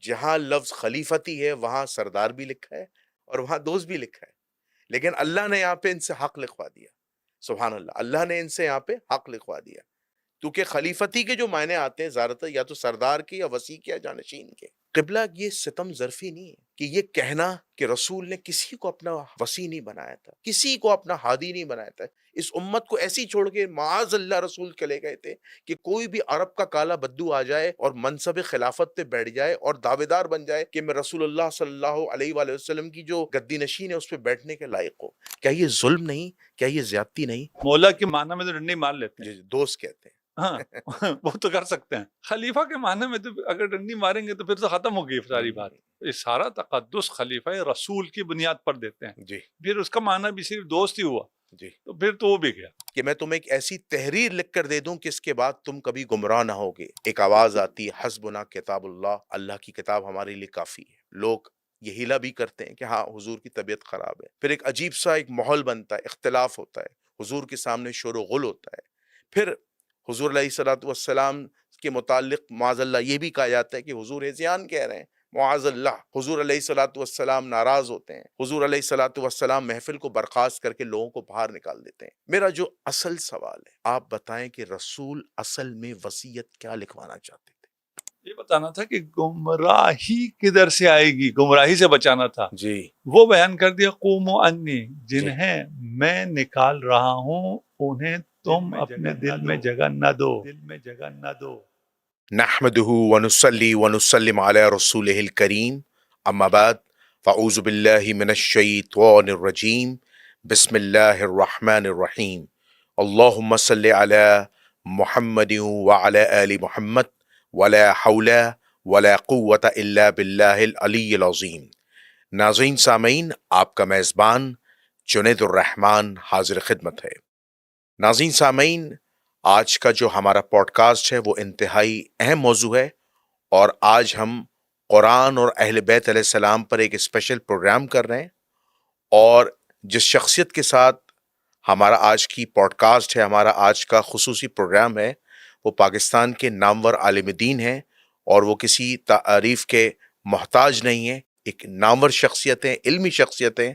جہاں لفظ خلیفتی ہے وہاں سردار بھی لکھا ہے اور وہاں دوست بھی لکھا ہے، لیکن اللہ نے یہاں پہ ان سے حق لکھوا دیا. سبحان اللہ، اللہ نے ان سے یہاں پہ حق لکھوا دیا، کیونکہ خلیفتی کے جو معنی آتے ہیں زیادہ تر یا تو سردار کے یا وسیع کے یا جانشین کے. قبلہ یہ ستم ظرفی نہیں ہے کہ یہ کہنا کہ رسول نے کسی کو اپنا وسیع نہیں بنایا تھا، کسی کو اپنا ہادی نہیں بنایا تھا، اس امت کو ایسی چھوڑ کے معاذ اللہ رسول چلے گئے تھے کہ کوئی بھی عرب کا کالا بدو آ جائے اور منصب خلافت پہ بیٹھ جائے اور دعوے دار بن جائے کہ میں رسول اللہ صلی اللہ علیہ وآلہ وسلم کی جو گدی نشین ہے اس پہ بیٹھنے کے لائق ہو. کیا یہ ظلم نہیں؟ کیا یہ زیادتی نہیں؟ مولا کے معنی میں تو ڈنڈی مار لیتے ہیں. جی دوست کہتے ہیں. ہاں وہ تو کر سکتے ہیں. خلیفہ کے معنی میں تو اگر ڈنڈی ماریں گے تو پھر تو ختم ہو گئی ساری بات. یہ سارا تقدس خلیفہ رسول کی بنیاد پر دیتے ہیں. جی پھر اس کا معنی بھی صرف دوست ہی ہوا جی تو پھر تو وہ بھی گیا. کہ میں تمہیں ایک ایسی تحریر لکھ کر دے دوں کہ اس کے بعد تم کبھی گمراہ نہ ہوگے. ایک آواز آتی ہے حسبنا کتاب اللہ، اللہ کی کتاب ہمارے لیے کافی ہے. لوگ یہ ہیلا بھی کرتے ہیں کہ ہاں حضور کی طبیعت خراب ہے، پھر ایک عجیب سا ایک ماحول بنتا ہے، اختلاف ہوتا ہے، حضور کے سامنے شور و غل ہوتا ہے. پھر حضور علیہ الصلوۃ والسلام کے متعلق معاذ اللہ یہ بھی کہا جاتا ہے کہ حضور ہذیان کہہ رہے ہیں، معاذ اللہ. حضور علیہ الصلوۃ والسلام ناراض ہوتے ہیں، حضور علیہ الصلوۃ والسلام محفل کو برخاست کر کے لوگوں کو باہر نکال دیتے ہیں. میرا جو اصل سوال ہے، آپ بتائیں کہ رسول اصل میں وصیت کیا لکھوانا چاہتے تھے؟ یہ بتانا تھا کہ گمراہی کدھر سے آئے گی، گمراہی سے بچانا تھا. جی وہ بیان کر دیا قوموا انی، جنہیں میں نکال رہا ہوں انہیں تم اپنے دل میں جگہ نہ دو. نحمده ونصلي ونسلم على رسوله الكريم اما بعد فاعوذ بالله من الشيطان الرجيم بسم الله الرحمن الرحيم اللهم صل على محمد وعلى آل محمد ولا حول ولا قوة الا بالله العلی العظیم. ناظرین سامعین، آپ کا میزبان جنید الرحمن حاضر خدمت ہے. ناظرین سامعین، آج کا جو ہمارا پوڈ کاسٹ ہے وہ انتہائی اہم موضوع ہے، اور آج ہم قرآن اور اہل بیت علیہ السلام پر ایک اسپیشل پروگرام کر رہے ہیں. اور جس شخصیت کے ساتھ ہمارا آج کی پوڈ کاسٹ ہے، ہمارا آج کا خصوصی پروگرام ہے، وہ پاکستان کے نامور عالم دین ہیں، اور وہ کسی تعریف کے محتاج نہیں ہیں. ایک نامور شخصیتیں، علمی شخصیتیں،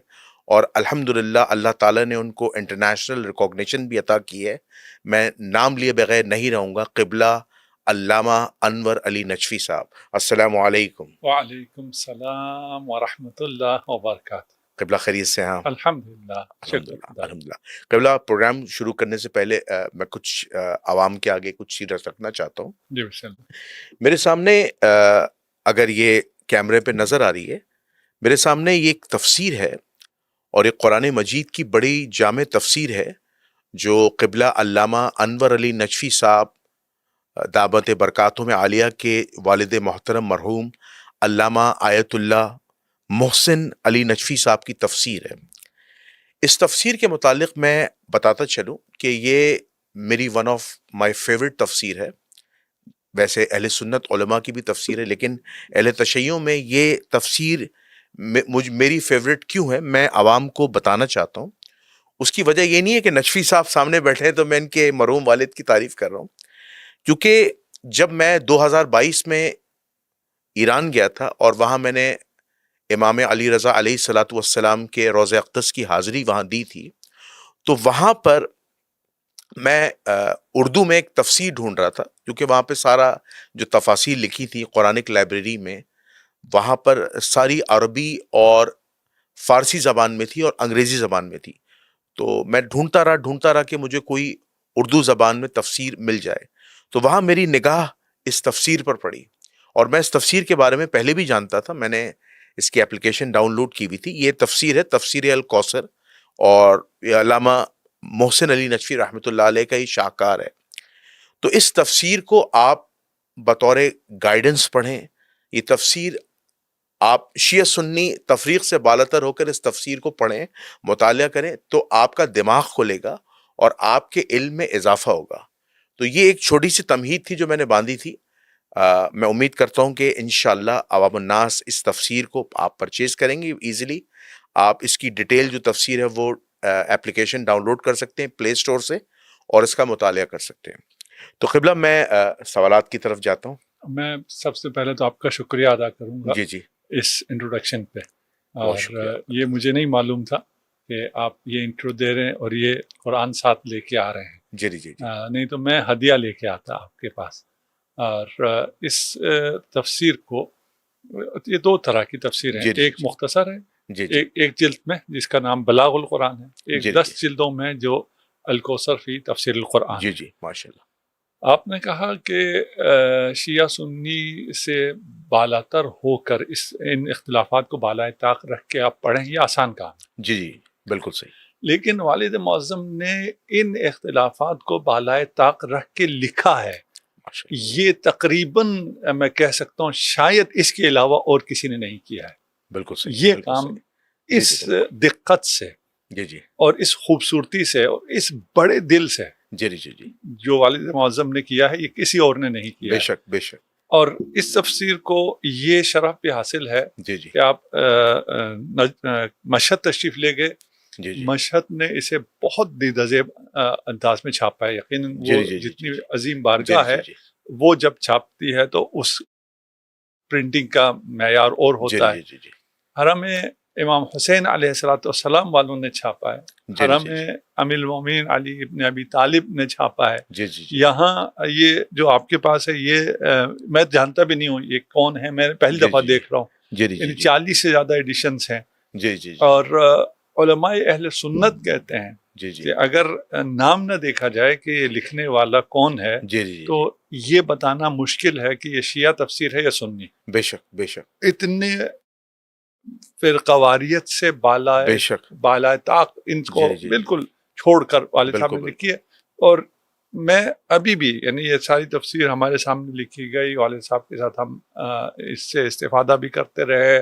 اور الحمدللہ اللہ تعالیٰ نے ان کو انٹرنیشنل ریکوگنیشن بھی عطا کی ہے. میں نام لیے بغیر نہیں رہوں گا. قبلہ علامہ انور علی نجفی صاحب، السلام علیکم. وعلیکم السلام ورحمۃ اللہ وبرکاتہ. قبلہ خیریت سے ہیں؟ الحمدللہ، الحمدللہ الحمدللہ. قبلہ پروگرام شروع کرنے سے پہلے میں کچھ عوام کے آگے کچھ چیز رکھنا چاہتا ہوں. جی بسم اللہ. میرے سامنے اگر یہ کیمرے پہ نظر آ رہی ہے، میرے سامنے یہ ایک تفسیر ہے، اور ایک قرآن مجید کی بڑی جامع تفسیر ہے جو قبلہ علامہ انور علی نجفی صاحب دعوت برکاتہم عالیہ کے والد محترم مرحوم علامہ آیت اللہ محسن علی نجفی صاحب کی تفسیر ہے. اس تفسیر کے متعلق میں بتاتا چلوں کہ یہ میری ون آف مائی فیورٹ تفسیر ہے. ویسے اہل سنت علماء کی بھی تفسیر ہے، لیکن اہل تشیع میں یہ تفسیر میری فیورٹ کیوں ہے میں عوام کو بتانا چاہتا ہوں. اس کی وجہ یہ نہیں ہے کہ نجفی صاحب سامنے بیٹھے ہیں تو میں ان کے مرحوم والد کی تعریف کر رہا ہوں، کیونکہ جب میں 2022 میں ایران گیا تھا اور وہاں میں نے امام علی رضا علیہ الصلوۃ والسلام کے روضہ اقدس کی حاضری وہاں دی تھی، تو وہاں پر میں اردو میں ایک تفسیر ڈھونڈ رہا تھا، کیونکہ وہاں پہ سارا جو تفاسیر لکھی تھی قرآنک لائبریری میں، وہاں پر ساری عربی اور فارسی زبان میں تھی اور انگریزی زبان میں تھی. تو میں ڈھونڈتا رہا کہ مجھے کوئی اردو زبان میں تفسیر مل جائے. تو وہاں میری نگاہ اس تفسیر پر پڑی، اور میں اس تفسیر کے بارے میں پہلے بھی جانتا تھا، میں نے اس کی اپلیکیشن ڈاؤن لوڈ کی ہوئی تھی. یہ تفسیر ہے تفسیر الکوثر، اور یہ علامہ محسن علی نجفی رحمۃ اللہ علیہ کا ہی شاہکار ہے. تو اس تفسیر کو آپ بطور گائیڈنس پڑھیں. یہ تفسیر آپ شیعہ سنی تفریق سے بالاتر ہو کر اس تفسیر کو پڑھیں، مطالعہ کریں، تو آپ کا دماغ کھلے گا اور آپ کے علم میں اضافہ ہوگا. تو یہ ایک چھوٹی سی تمہید تھی جو میں نے باندھی تھی. میں امید کرتا ہوں کہ انشاءاللہ عوام الناس اس تفسیر کو آپ پرچیز کریں گے ایزیلی. آپ اس کی ڈیٹیل جو تفسیر ہے وہ اپلیکیشن ڈاؤن لوڈ کر سکتے ہیں پلے اسٹور سے، اور اس کا مطالعہ کر سکتے ہیں. تو قبلہ میں سوالات کی طرف جاتا ہوں. میں سب سے پہلے تو آپ کا شکریہ ادا کروں گا جی جی اس انٹروڈکشن پہ، بہت اور شکریہ آپ کا۔ یہ مجھے نہیں معلوم تھا کہ آپ یہ انٹرو دے رہے ہیں اور یہ قرآن ساتھ لے کے آ رہے ہیں، جی جی جی نہیں تو میں ہدیہ لے کے آتا آپ کے پاس۔ اور اس تفسیر کو، یہ دو طرح کی تفسیر ہیں، جی جی ایک جی مختصر ہے جی جی ایک جلد میں جس کا نام بلاغ القرآن ہے، ایک جی 10 جلدوں میں جو الکوثر فی تفسیر القرآن جی ہے۔ جی ماشاء اللہ۔ آپ نے کہا کہ شیعہ سنی سے بالاتر ہو کر ان اختلافات کو بالائے طاق رکھ کے آپ پڑھیں، یہ آسان کام ہے، جی جی بالکل صحیح۔ لیکن والد معظم نے ان اختلافات کو بالائے طاق رکھ کے لکھا ہے، ماشاء اللہ یہ تقریباً میں کہہ سکتا ہوں شاید اس کے علاوہ اور کسی نے نہیں کیا ہے بالکل صحیح یہ بالکل کام، صحیح۔ جی اس جی بالکل۔ دقت سے جی جی اور اس خوبصورتی سے اور اس بڑے دل سے جی جی جی جی جو والد معظم نے کیا ہے، یہ کسی اور نے نہیں کیا بے ہے۔ شک بے شک۔ اور اس تفسیر کو یہ شرف بھی حاصل ہے جی جی کہ آپ مشہد تشریف لے گئے، جی جی مشہد نے اسے بہت دیدازیب انداز میں چھاپا ہے، یقیناً جی وہ جی جی جتنی جی عظیم جی بارگاہ جی ہے جی وہ جب چھاپتی ہے تو اس پرنٹنگ کا معیار اور جی ہوتا ہے۔ جی جی جی حرم امام حسین علیہ السلام والوں نے چھاپا ہے، جی حرم جی امیر المومنین علی ابن ابی طالب نے چھاپا ہے۔ جی جی جی یہاں یہ جو آپ کے پاس ہے، یہ میں جانتا بھی نہیں ہوں یہ کون ہے، میں پہلی جی دفعہ جی دیکھ رہا ہوں، جی جی یعنی جی 40 سے زیادہ ایڈیشنز ہیں۔ جی جی اور علماء اہل سنت کہتے ہیں جی جی کہ اگر نام نہ دیکھا جائے کہ یہ لکھنے والا کون ہے جی جی تو یہ بتانا مشکل ہے کہ یہ شیعہ تفسیر ہے یا سنی۔ بے شک بے شک اتنے فرقواریت سے بے شک۔ بالائے طاق ان کو جی جی بالکل چھوڑ کر والد صاحب بالکل نے لکھی ہے۔ اور میں ابھی بھی، یعنی یہ ساری تفسیر ہمارے سامنے لکھی گئی، والد صاحب کے ساتھ ہم اس سے استفادہ بھی کرتے رہے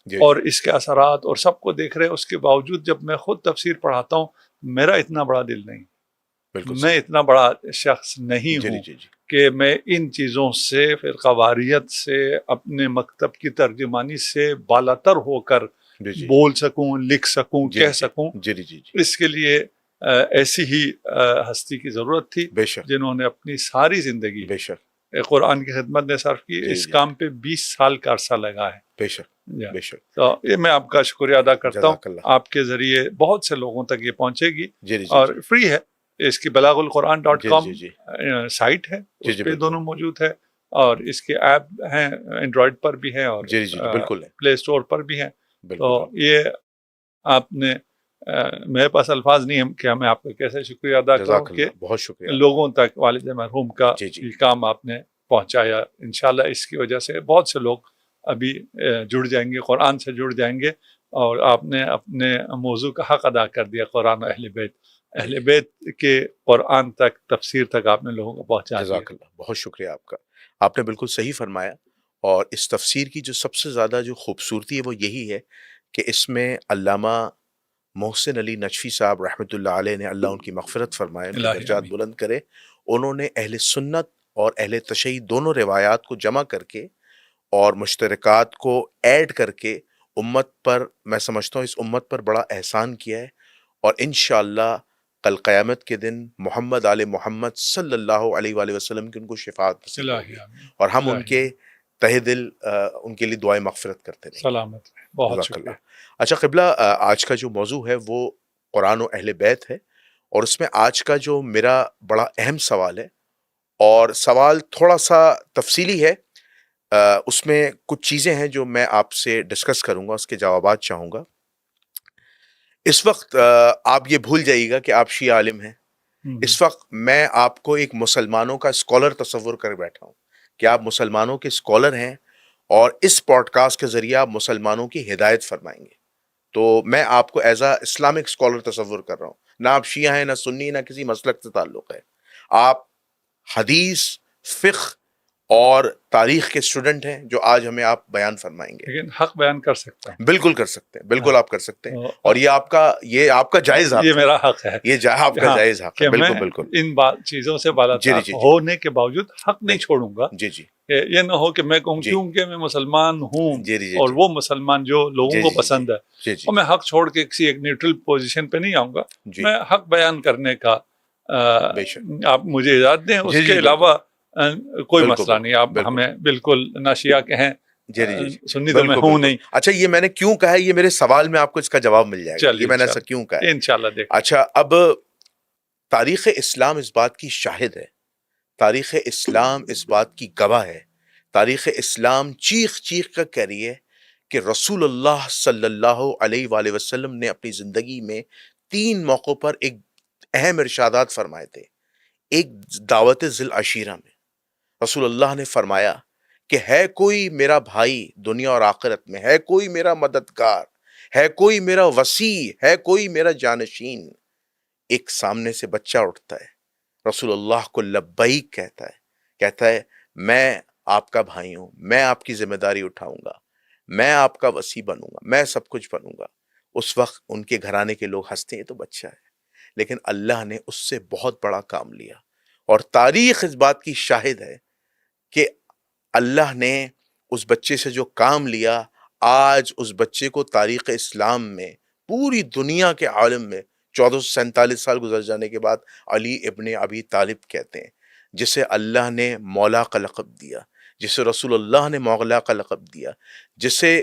جی اور جی اس کے اثرات اور سب کو دیکھ رہے، اس کے باوجود جب میں خود تفسیر پڑھاتا ہوں میرا اتنا بڑا دل نہیں، بالکل میں صحیح۔ اتنا بڑا شخص نہیں جی ہوں جی جی کہ میں ان چیزوں سے، فرقواریت سے، اپنے مکتب کی ترجمانی سے بالاتر ہو کر جی جی بول سکوں، لکھ سکوں، جی کہہ جی سکوں۔ جی جی جی اس کے لیے ایسی ہی ہستی کی ضرورت تھی بے شک جنہوں نے اپنی ساری زندگی بے شک قرآن کی خدمت میں صرف کی۔ جی اس جی کام پہ 20 سال کا عرصہ لگا ہے۔ بے شک جی۔ بے شک۔ تو یہ میں آپ کا شکریہ ادا کرتا ہوں، جزاک اللہ۔ آپ کے ذریعے بہت سے لوگوں تک یہ پہنچے گی، جی جی اور جی فری ہے۔ اس کی بلاغ القرآن جی .com جی جی سائٹ ہے، جی اس جی پہ بالکل۔ دونوں موجود ہے، اور اس کے ایپ ہیں، اینڈرائڈ پر بھی ہیں اور جی جی جی بالکل ہے پلے اسٹور پر بھی ہیں۔ تو بالکل ہے۔ یہ آپ نے میرے پاس الفاظ نہیں ہیں کہ میں آپ کا کیسے شکریہ ادا کروں جزاک کہ اللہ بہت شکریہ۔ لوگوں تک والد مرحوم کا جی جی یہ کام آپ نے پہنچایا۔ انشاءاللہ اس کی وجہ سے بہت سے لوگ ابھی جڑ جائیں گے، قرآن سے جڑ جائیں گے، اور آپ نے اپنے موضوع کا حق ادا کر دیا، قرآن و اہل بیت، جی اہل بیت کے قرآن تک، تفسیر تک آپ نے لوگوں کو پہنچا دیا۔ جزاک اللہ بہت شکریہ آپ کا۔ آپ نے بالکل صحیح فرمایا، اور اس تفسیر کی جو سب سے زیادہ جو خوبصورتی ہے وہ یہی ہے کہ اس میں علامہ محسن علی نجفی صاحب رحمۃ اللہ علیہ نے، اللہ ان کی مغفرت فرمائے، ان کے الہی درجات آمین۔ بلند کرے، انہوں نے اہل سنت اور اہل تشیع دونوں روایات کو جمع کر کے اور مشترکات کو ایڈ کر کے امت پر، میں سمجھتا ہوں اس امت پر بڑا احسان کیا ہے، اور انشاءاللہ کل قیامت کے دن محمد آل محمد صلی اللہ علیہ وآلہ وسلم کی ان کو شفاعت نصیب الہی ہوگی، آمین۔ اور ہم ان الہی کے آمین۔ تہ دل ان کے لیے دعائیں مغفرت کرتے رہیں گے۔ سلامت رہے، بہت جزاک شکریہ۔ اللہ۔ اچھا قبلہ، آج کا جو موضوع ہے وہ قرآن و اہل بیت ہے، اور اس میں آج کا جو میرا بڑا اہم سوال ہے، اور سوال تھوڑا سا تفصیلی ہے، اس میں کچھ چیزیں ہیں جو میں آپ سے ڈسکس کروں گا، اس کے جوابات چاہوں گا۔ اس وقت آپ یہ بھول جائیے گا کہ آپ شیعہ عالم ہیں، اس وقت میں آپ کو ایک مسلمانوں کا اسکالر تصور کر بیٹھا ہوں کہ آپ مسلمانوں کے اسکالر ہیں، اور اس پوڈ کاسٹ کے ذریعے آپ مسلمانوں کی ہدایت فرمائیں گے۔ تو میں آپ کو ایز اے اسلامک اسکالر تصور کر رہا ہوں، نہ آپ شیعہ ہیں، نہ سنی، نہ کسی مسلک سے تعلق ہے، آپ حدیث، فقہ اور تاریخ کے اسٹوڈنٹ ہیں، جو آج ہمیں آپ بیان فرمائیں گے۔ لیکن حق بیان کر سکتا ہوں۔ بالکل کر سکتے ہیں، بالکل آپ کر سکتے ہیں، اور تو یہ آپ کا جائز یہ حق ہے، میرا حق ہے یہ آپ کا ہاں جائز حق ہے، کہ میں بالکل بالکل۔ ان چیزوں سے جی بالاتر جی جی ہونے کے باوجود حق نہیں چھوڑوں گا۔ جی جی یہ نہ ہو کہ میں کہوں جی کیونکہ میں مسلمان ہوں، جی جی اور جی وہ مسلمان جو لوگوں جی کو جی جی پسند ہے، جی جی اور میں حق چھوڑ کے کسی ایک نیوٹرل پوزیشن پہ نہیں آؤں گا۔ جی میں حق بیان کرنے کا بے شک، آپ مجھے اجازت دیں، اس جی کے جی علاوہ کوئی بالکل مسئلہ نہیں، آپ بالکل ہمیں بالکل نہ شیعہ کے ہیں، جی جی جی سنی تو میں بالکل ہوں بالکل. نہیں. اچھا یہ میں نے کیوں کہا ہے، یہ میرے سوال میں آپ کو اس کا جواب مل جائے گا، یہ چلیے میں نے ایسا کیوں کہا ہے. انشاءاللہ دیکھیں. اچھا اب تاریخ اسلام اس بات کی شاہد ہے، تاریخ اسلام اس بات کی گواہ ہے، تاریخ اسلام چیخ چیخ کر کہہ رہی ہے کہ رسول اللہ صلی اللہ علیہ وآلہ وسلم نے اپنی زندگی میں 3 موقعوں پر ایک اہم ارشادات فرمائے تھے. ایک دعوت ذی العشیرہ میں رسول اللہ نے فرمایا کہ ہے کوئی میرا بھائی دنیا اور آخرت میں، ہے کوئی میرا مددگار، ہے کوئی میرا وسیع، ہے کوئی میرا جانشین. ایک سامنے سے بچہ اٹھتا ہے، رسول اللہ کو لبیک کہتا ہے میں آپ کا بھائی ہوں، میں آپ کی ذمہ داری اٹھاؤں گا، میں آپ کا وسیع بنوں گا، میں سب کچھ بنوں گا. اس وقت ان کے گھرانے کے لوگ ہنستے ہیں، تو بچہ ہے، لیکن اللہ نے اس سے بہت بڑا کام لیا. اور تاریخ اس بات کی شاہد ہے کہ اللہ نے اس بچے سے جو کام لیا، آج اس بچے کو تاریخ اسلام میں پوری دنیا کے عالم میں 1447 سال گزر جانے کے بعد علی ابن ابی طالب کہتے ہیں، جسے اللہ نے مولا کا لقب دیا، جسے رسول اللہ نے مولا کا لقب دیا، جسے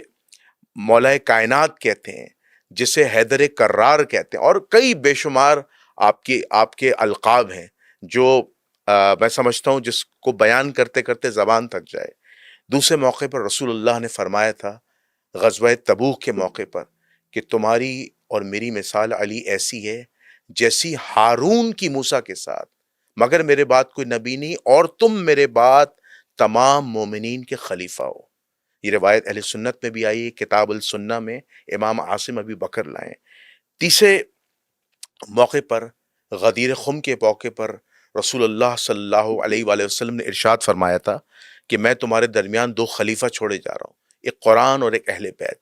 مولا کائنات کہتے ہیں، جسے حیدر کرار کہتے ہیں، اور کئی بے شمار آپ کے القاب ہیں جو میں سمجھتا ہوں جس کو بیان کرتے کرتے زبان تھک جائے. دوسرے موقع پر رسول اللہ نے فرمایا تھا غزوہ تبوک کے موقع پر کہ تمہاری اور میری مثال علی ایسی ہے جیسی ہارون کی موسیٰ کے ساتھ، مگر میرے بعد کوئی نبی نہیں، اور تم میرے بعد تمام مومنین کے خلیفہ ہو. یہ روایت اہل سنت میں بھی آئی ہے، کتاب السنہ میں امام عاصم ابی بکر لائیں. تیسرے موقع پر غدیر خم کے موقع پر رسول اللہ صلی اللہ علیہ وآلہ وسلم نے ارشاد فرمایا تھا کہ میں تمہارے درمیان 2 خلیفہ چھوڑے جا رہا ہوں، ایک قرآن اور ایک اہل بیت.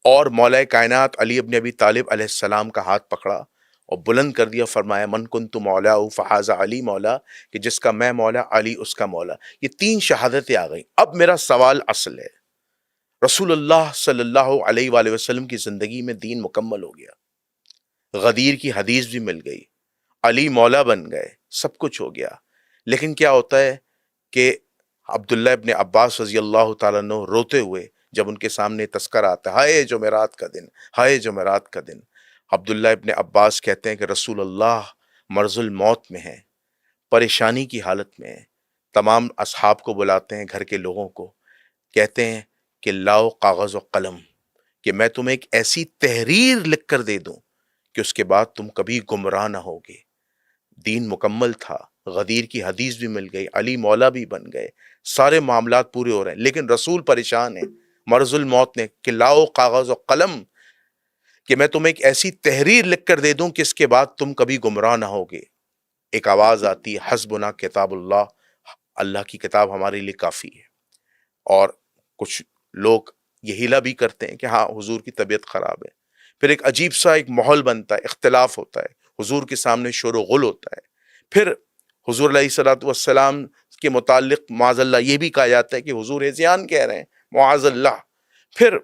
اور مولا کائنات علی ابن ابی طالب علیہ السلام کا ہاتھ پکڑا اور بلند کر دیا، فرمایا من کنت مولا فہذا علی مولا، کہ جس کا میں مولا علی اس کا مولا. یہ 3 شہادتیں آ گئیں. اب میرا سوال اصل ہے، رسول اللہ صلی اللہ علیہ وآلہ وسلم کی زندگی میں دین مکمل ہو گیا، غدیر کی حدیث بھی مل گئی، علی مولا بن گئے، سب کچھ ہو گیا، لیکن کیا ہوتا ہے کہ عبداللہ ابن عباس رضی اللہ تعالیٰ عنہ روتے ہوئے جب ان کے سامنے تذکر آتا ہے، ہائے جمعرات کا دن، ہائے جمعرات کا دن، عبداللہ ابن عباس کہتے ہیں کہ رسول اللہ مرض الموت میں ہیں، پریشانی کی حالت میں ہیں. تمام اصحاب کو بلاتے ہیں، گھر کے لوگوں کو، کہتے ہیں کہ لاؤ کاغذ و قلم، کہ میں تمہیں ایک ایسی تحریر لکھ کر دے دوں کہ اس کے بعد تم کبھی گمراہ نہ ہوگے. دین مکمل تھا، غدیر کی حدیث بھی مل گئی، علی مولا بھی بن گئے، سارے معاملات پورے ہو رہے ہیں، لیکن رسول پریشان ہیں مرض الموت نے کہ لاؤ کاغذ و قلم کہ میں تمہیں ایک ایسی تحریر لکھ کر دے دوں کہ اس کے بعد تم کبھی گمراہ نہ ہوگے. ایک آواز آتی ہے حسبنا کتاب اللہ، اللہ کی کتاب ہمارے لیے کافی ہے. اور کچھ لوگ یہ ہیلا بھی کرتے ہیں کہ ہاں حضور کی طبیعت خراب ہے، پھر ایک عجیب سا ایک ماحول بنتا ہے، اختلاف ہوتا ہے، حضور کے سامنے شور و غل ہوتا ہے. پھر حضور علیہ الصلوۃ والسلام کے متعلق معاذ اللہ یہ بھی کہا جاتا ہے کہ حضور ہذیان کہہ رہے ہیں، معاذ اللہ. پھر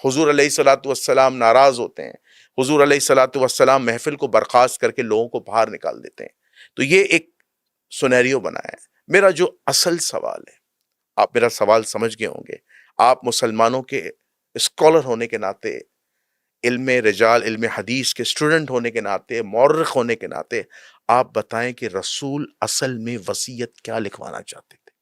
حضور علیہ الصلوۃ والسلام ناراض ہوتے ہیں، حضور علیہ الصلوۃ والسلام محفل کو برخاست کر کے لوگوں کو باہر نکال دیتے ہیں. تو یہ ایک سنیریو بنا ہے. میرا جو اصل سوال ہے، آپ میرا سوال سمجھ گئے ہوں گے، آپ مسلمانوں کے اسکالر ہونے کے ناطے، علم رجال علم حدیث کے اسٹوڈنٹ ہونے کے ناطے، مورخ ہونے کے ناطے، آپ بتائیں کہ رسول اصل میں وصیت کیا لکھوانا چاہتے تھے؟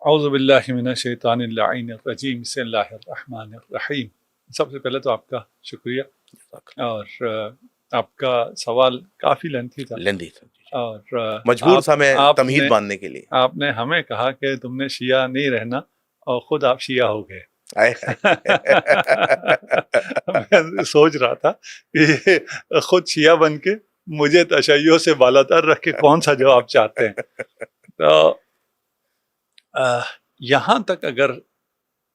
اعوذ باللہ من الشیطان اللعین الرجیم، بسم اللہ الرحمن الرحیم. سب سے پہلے تو آپ کا شکریہ، اور آپ کا سوال کافی لینتھی تھا، لندی تھا، اور مجبور تھا میں تمہید باندھنے کے لیے. آپ نے ہمیں کہا کہ تم نے شیعہ نہیں رہنا، اور خود آپ شیعہ ہو گئے. میں سوچ رہا تھا کہ یہ خود شیعہ بن کے مجھے تشیع سے بالاتر رکھ کے کون سا جواب چاہتے ہیں. تو یہاں تک اگر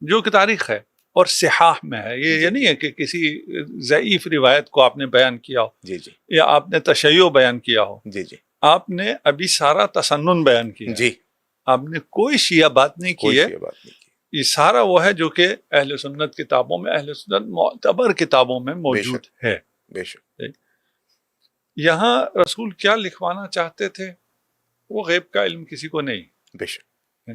جو کہ تاریخ ہے اور صحاح میں ہے، یہ نہیں ہے کہ کسی ضعیف روایت کو آپ نے بیان کیا ہو، جی جی، یا آپ نے تشیع بیان کیا ہو، جی جی، آپ نے ابھی سارا تسنن بیان کیا ہے، جی، آپ نے کوئی شیعہ بات نہیں کوئی کی ہے. شیعہ بات نہیں کی. یہ سارا وہ ہے جو کہ اہل سنت کتابوں میں، اہل سنت معتبر کتابوں میں موجود ہے. بے شک. یہاں رسول کیا لکھوانا چاہتے تھے؟ وہ غیب کا علم کسی کو نہیں، بے شک،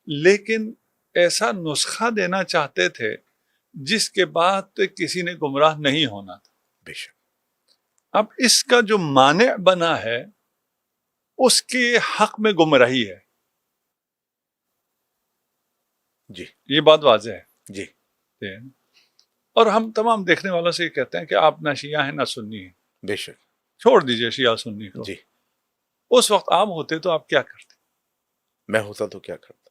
لیکن ایسا نسخہ دینا چاہتے تھے جس کے بعد کسی نے گمراہ نہیں ہونا تھا. بے شک. اب اس کا جو مانع بنا ہے اس کے حق میں گمراہی ہے. جی یہ بات واضح ہے. جی اور ہم تمام دیکھنے والوں سے یہ کہتے ہیں کہ آپ نہ شیعہ ہیں نہ سنی ہیں، بے شک. چھوڑ دیجئے شیعہ سنی کو. جی اس وقت آپ ہوتے تو آپ کیا کرتے؟ میں ہوتا تو کیا کرتا؟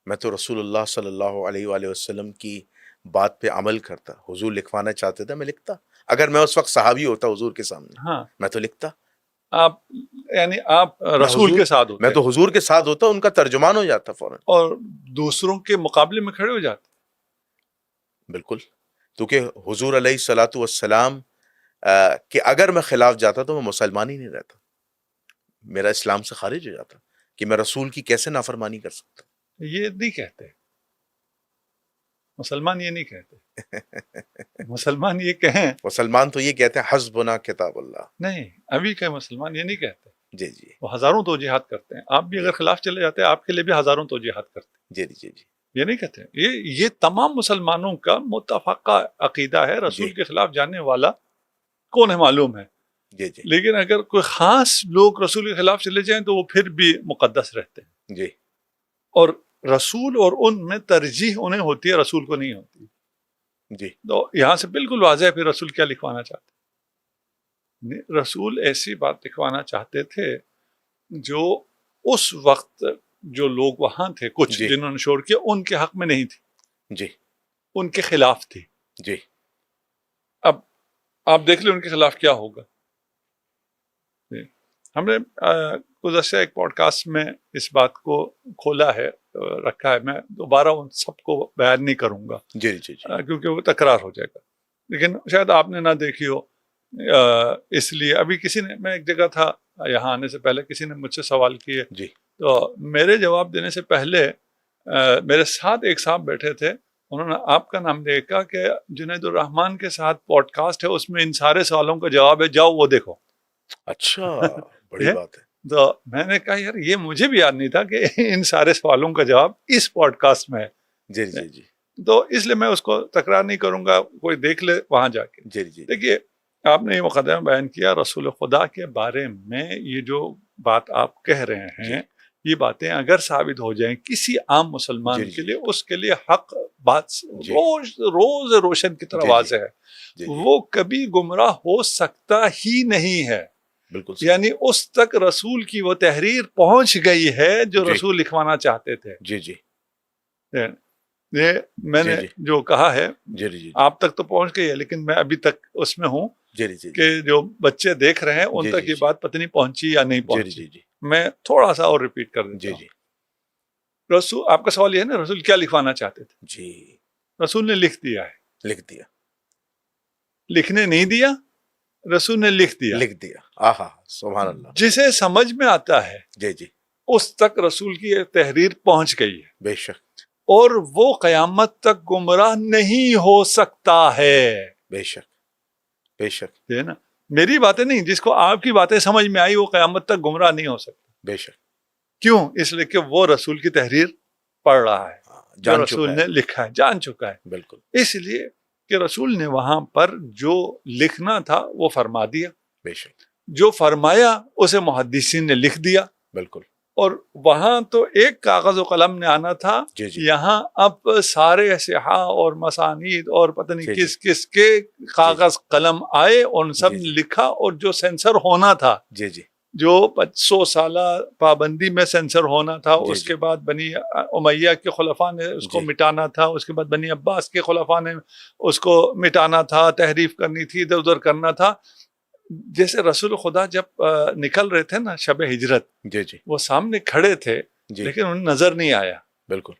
میں تو رسول اللہ صلی اللہ علیہ وآلہ وسلم کی بات پہ عمل کرتا. حضور لکھوانا چاہتے تھے، میں لکھتا. اگر میں اس وقت صحابی ہوتا حضور کے سامنے، ہاں، میں تو لکھتا. آپ یعنی آپ میں رسول حضور کے ساتھ ہوتے میں تو حضور کے ساتھ ہوتا، ان کا ترجمان ہو جاتا فوراً. اور دوسروں کے مقابلے میں کھڑے ہو جاتے. بالکل، کیونکہ حضور علیہ الصلاۃ والسلام کہ اگر میں خلاف جاتا تو میں مسلمان ہی نہیں رہتا، میرا اسلام سے خارج ہو جاتا، کہ میں رسول کی کیسے نافرمانی کر سکتا. یہ نہیں کہتے مسلمان، یہ نہیں کہتے. مسلمان یہ کہیں مسلمان تو یہ کہتے ہیں حسبنا کتاب اللہ. نہیں، ابھی کہ مسلمان یہ نہیں کہتے. جی جی وہ ہزاروں توجیحات کرتے ہیں. آپ بھی اگر خلاف چلے جاتے ہیں آپ کے لیے بھی ہزاروں توجیحات کرتے ہیں. جی جی جی یہ نہیں کہتے. یہ تمام مسلمانوں کا متفقہ عقیدہ ہے. رسول جی کے خلاف جانے والا کون ہے معلوم ہے. جی جی لیکن اگر کوئی خاص لوگ رسول کے خلاف چلے جائیں تو وہ پھر بھی مقدس رہتے ہیں. جی اور رسول اور ان میں ترجیح انہیں ہوتی ہے، رسول کو نہیں ہوتی. جی تو یہاں سے بالکل واضح ہے پھر رسول کیا لکھوانا چاہتے ہیں. رسول ایسی بات لکھوانا چاہتے تھے جو اس وقت جو لوگ وہاں تھے کچھ جی جنہوں نے شور کیا ان کے حق میں نہیں تھی، جی ان کے خلاف تھی. جی اب آپ دیکھ لیں ان کے خلاف کیا ہوگا. ہم نے گزشتہ ایک پوڈ کاسٹ میں اس بات کو کھولا ہے، رکھا ہے. میں دوبارہ ان سب کو بیان نہیں کروں گا جی جی جی کیونکہ وہ تکرار ہو جائے گا، لیکن شاید آپ نے نہ دیکھی ہو. اس لیے ابھی کسی نے، میں ایک جگہ تھا یہاں آنے سے پہلے، کسی نے مجھ سے سوال کیے جی تو میرے جواب دینے سے پہلے میرے ساتھ ایک صاحب بیٹھے تھے، انہوں نے آپ کا نام دیکھا کہ جنید الرحمان کے ساتھ پوڈ کاسٹ ہے، اس میں ان سارے سوالوں کا جواب ہے، جاؤ وہ دیکھو. اچھا، بڑی بات ہے. تو میں نے کہا یار یہ مجھے بھی یاد نہیں تھا کہ ان سارے سوالوں کا جواب اس پوڈ کاسٹ میں ہے. جی جی جی تو اس لیے میں اس کو تکرار نہیں کروں گا، کوئی دیکھ لے وہاں جا کے. جی جی دیکھیے آپ نے یہ مقدمہ بیان کیا رسول خدا کے بارے میں، یہ جو بات آپ کہہ رہے ہیں یہ باتیں اگر ثابت ہو جائیں کسی عام مسلمان کے لیے، اس کے لیے حق بات روز روشن کی طرح واضح ہے. وہ کبھی گمراہ ہو سکتا ہی نہیں ہے. بالکل، یعنی اس تک رسول کی وہ تحریر پہنچ گئی ہے جو رسول لکھوانا چاہتے تھے. جی جی یہ میں نے جو کہا ہے جی جی آپ تک تو پہنچ گئی ہے، لیکن میں ابھی تک اس میں ہوں جی جی کہ جو بچے دیکھ رہے ہیں ان تک یہ بات پتہ نہیں پہنچی یا نہیں پہنچی. میں تھوڑا سا اور ریپیٹ کر دیتا ہوں. رسول، آپ کا سوال یہ ہے نا رسول کیا لکھوانا چاہتے تھے. جی رسول نے لکھ دیا ہے. لکھ دیا. لکھنے نہیں دیا، رسول نے لکھ دیا. لکھ دیا. آہا سبحان اللہ. جسے سمجھ میں آتا ہے جی جی اس تک رسول کی یہ تحریر پہنچ گئی ہے. بے شک. اور وہ قیامت تک گمراہ نہیں ہو سکتا ہے. بے شک بے شک. ہے نا، میری باتیں نہیں، جس کو آپ کی باتیں سمجھ میں آئی وہ قیامت تک گمراہ نہیں ہو سکتا. بے شک. کیوں؟ اس لیے کہ وہ رسول کی تحریر پڑھ رہا ہے، جو رسول نے لکھا ہے، جان چکا ہے. بالکل. اس لیے کہ رسول نے وہاں پر جو لکھنا تھا وہ فرما دیا. بے شک. جو فرمایا اسے محدثین نے لکھ دیا. بالکل. اور وہاں تو ایک کاغذ و قلم نے آنا تھا. یہاں اب سارے صحاح اور مسانید اور پتہ نہیں کس کس کے کاغذ قلم آئے، ان سب نے لکھا. اور جو سینسر ہونا تھا، جو 100 سالہ پابندی میں سینسر ہونا تھا، اس کے بعد بنی امیہ کے خلفاء نے اس کو مٹانا تھا، اس کے بعد بنی عباس کے خلفاء نے اس کو مٹانا تھا، تحریف کرنی تھی، ادھر ادھر کرنا تھا. جیسے رسول خدا جب نکل رہے تھے نا شب ہجرت، وہ سامنے کھڑے تھے لیکن انہیں نظر نہیں آیا. بالکل.